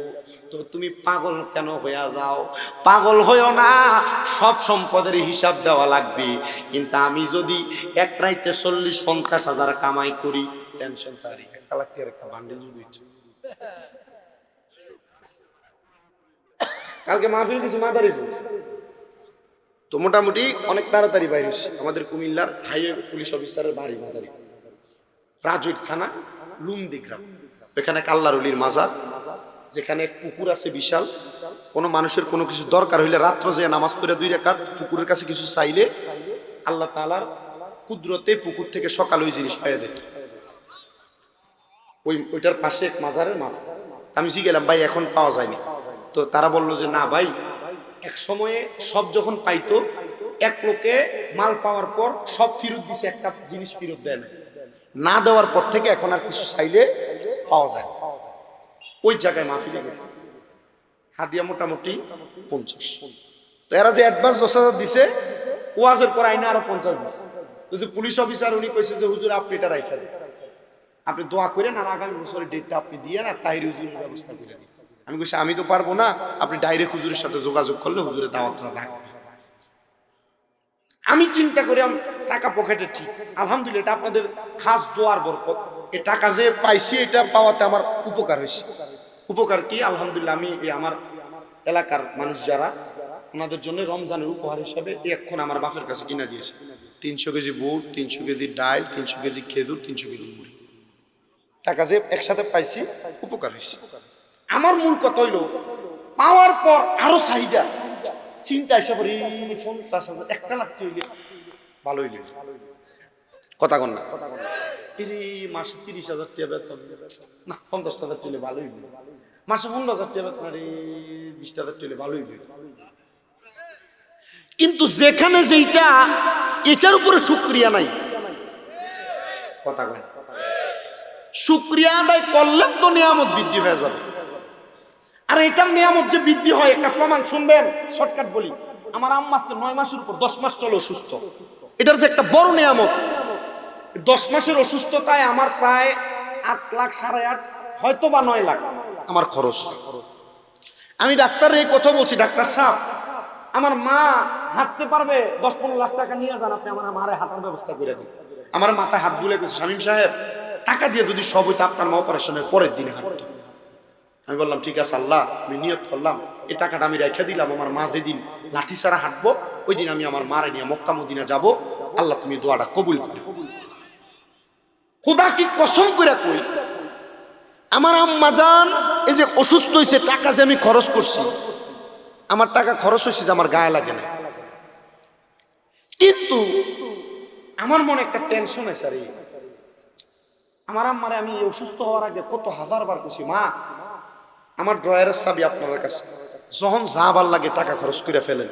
তো তুমি পাগল কেন হইয়া যাও? পাগল হইও না, সব সম্পদের হিসাব দেওয়া লাগবে। কিন্তু আমি যদি এক রাইতে 40-50 হাজার কামাই করি, টেনশন তারি 1 লাখ টাকার একটা বান্ডিল যদি ইচ্ছে। কালকে মাহফিল কিছু মাদারিপুর, তো মোটামুটি অনেক তাড়াতাড়ি বাইরে হয়েছে। আমাদের কুমিল্লার হাইওয়ে পুলিশ অফিসারের বাড়ি মাদারীপুর, রাজৈর থানা, লুমদি গ্রাম। এখানে আল্লাহর ওলির মাজার, যেখানে পুকুর আছে বিশাল। কোনো মানুষের কোনো কিছু দরকার হইলে রাত্র যে নামাজ পড়ে 2 রাকাত পুকুরের কাছে কিছু চাইলে আল্লাহ তাআলার কুদরতে পুকুর থেকে সকাল ওই জিনিস পাইয়া যেত। ওইটার পাশে এক মাজারের মাছ। আমি গেলাম, ভাই এখন পাওয়া যায়নি। তো তারা বললো যে না ভাই, এক সময়ে সব যখন পাইতো, এক লোকে মাল পাওয়ার পর সব ফেরত দিছে, একটা জিনিস ফেরত দেয় না। না দেওয়ার পর থেকে এখন আর কিছু চাইলে পাওয়া যায়। ওই জায়গায় মাহফিলে গেছে, হাদিয়া মোটামুটি 50। তো এরা যে অ্যাডভান্স 10,000 দিছে, ওয়াজের পর আইনা আরো 50 দিছে। যদি পুলিশ অফিসার উনি কইছে যে হুজুর আপনি এটা রাইখা দেন, আপনি দোয়া করেন আর আগামী বছরের ডেটটা আপনি দিয়ে না তাহির হুজুরের ব্যবস্থা করে দিন। আমি কইছি আমি তো পারবো না, আপনি ডাইরেক্ট হুজুরের সাথে যোগাযোগ করলে হুজুরের দাওয়াতটা রাখবে। আমি চিন্তা করি টাকা পকেটে ঠিক, আলহামদুলিল্লাহ এটা আপনাদের খাস দোয়ার বরকত। এই টাকা যে পাইছি এটা পাওয়াতে আমার উপকার হয়েছে। উপকার কি? আলহামদুলিল্লাহ আমি এই আমার এলাকার মানুষ যারা, ওনাদের জন্য রমজানের উপহার হিসাবে এখন আমার বাপের কাছে কিনা দিয়েছে 300 কেজি বুট, 300 কেজি ডাল, 300 কেজি খেজুর, 300 কেজি মুড়ি। টাকা যে একসাথে পাইছি, উপকার হয়েছে। আমার মূল কথা হইল পাওয়ার পর আরো চাহিদা, চিন্তা হিসাবে 50,000 1 লাখ হইলে ভালো হইলে কথা কন না। মাসে 30,000 টাকা বেতন না, 50,000 চলে ভালো হইবে। মাসে 15,000 টাকা বেতন, 20,000 চলে ভালো হইবে। কিন্তু যেখানে যেটা, এটার উপরে শুকরিয়া নাই। কথা কন, শুকরিয়া আদায় করলেন তো নিয়ামত বৃদ্ধি হয়ে যাবে। আর এটার নিয়ামত যে বৃদ্ধি হয়, একটা প্রমাণ শুনবেন, শর্টকাট বলি। আমার আম্মা আজকে 9 মাসের উপর 10 মাস চলে অসুস্থ। এটার যে একটা বড় নিয়ামত। 10 মাসের অসুস্থতায় আমার প্রায় 8 লাখ, 8.5, হয়তো বা 9 লাখ আমার খরচ। আমি ডাক্তারের এই কথা বলছি, ডাক্তার সাহেব আমার মা হাঁটতে পারবে, 10-15 লাখ টাকা নিয়ে যান, আপনি আমার মারে হাঁটার ব্যবস্থা করে দিন। আমার মাথায় হাত বুলে গেছে, শামীম সাহেব টাকা দিয়ে যদি সব হইতো আপনার মা অপারেশনের পরের দিনে হাঁটতো। আমি বললাম ঠিক আছে আল্লাহ, আমি নিয়ত করলাম এই টাকাটা আমি রেখে দিলাম, আমার মা যেদিন লাঠি ছাড়া হাঁটবো ওই দিন আমি আমার মারে নিয়ে মক্কা মদিনা যাব। আল্লাহ তুমি দোয়াটা কবুল করো। খোদা কি কসম করে কই, আমার আম্মা জান এই যে অসুস্থ হয়েছে, টাকা যে আমি খরচ করছি, আমার টাকা খরচ হয়েছে যে আমার গায়ে লাগে না। কিন্তু আমার মনে একটা টেনশন আছে। আরে আমার আম্মারে আমি অসুস্থ হওয়ার আগে কত হাজারবার কইছি, মা আমার ড্রয়ারের চাবি আপনার কাছে, যখন যা ভাল লাগে টাকা খরচ করে ফেলেন।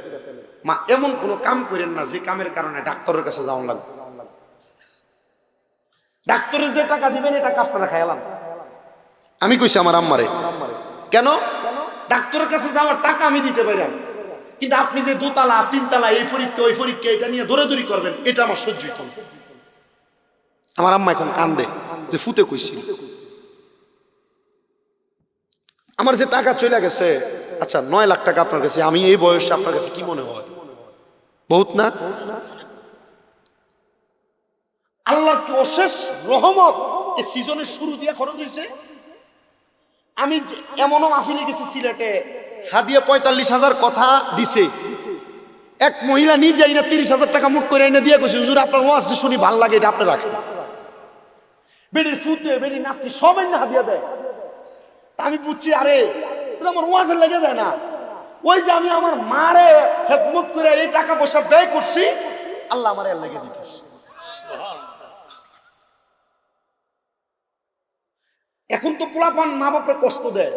মা এমন কোনো কাম করেন না যে কামের কারণে ডাক্তারের কাছে যাওয়া লাগবে। ডাক্তারের যে টাকা দিবেন এই টাকা আপনারা খাইলাম। আমি কইছি আমার আম্মারে, কেন? ডাক্তারের কাছে যাওয়ার টাকা আমি দিতে পারিলাম, কিন্তু আপনি যে 2 তালা 3 তালা এই পরীক্ষা ওই পরীক্ষা এটা নিয়ে দৌড়াদৌড়ি করবেন, এটা আমার সহ্য হইত না। আমার আম্মা এখন কান্দে যে ফুতে কইছি। আমার যে টাকা চলে গেছে, আচ্ছা 9 লাখ টাকা আপনার কাছে, আমি এই বয়সে আপনার কাছে কি মনে হয়? বহুত না? আল্লাহর কি অশেষ রহমত, এই সিজনের শুরু দিয়ে খরচ হয়েছে। আমি এমনও মাহফিলে গেছি সিলেটে, হাদিয়া 45,000 কথা দিছে, এক মহিলা নিজে আইনা 30,000 টাকা মুট করে আইনা দিয়ে কইছে হুজুর আপনার ওয়াজ যে শুনি ভালো লাগে, এটা আপনি রাখেন। বেডির ফুতে বেডির নাতি সব আইনা হাদিয়া দেয়। আমি বুঝছি আরে আমার ওয়াজের লেগে দেয় না, ওই যে আমি আমার মারে খেদমত করে এই টাকা পয়সা ব্যয় করছি, আল্লাহ আমার এর লেগে দিতেছে। এখন তো পোলাপান মা বাপরে কষ্ট দেয়,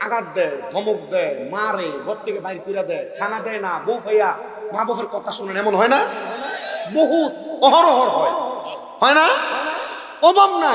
আঘাত দেয়, ধমক দেয়, মারে, ঘর থেকে বাইর করে দেয়, খানা দেয় না, বউ ভাইয়া মা বাপের কথা শুনেন, এমন হয় না? বহুত অহরহ হয় না? অভাব না।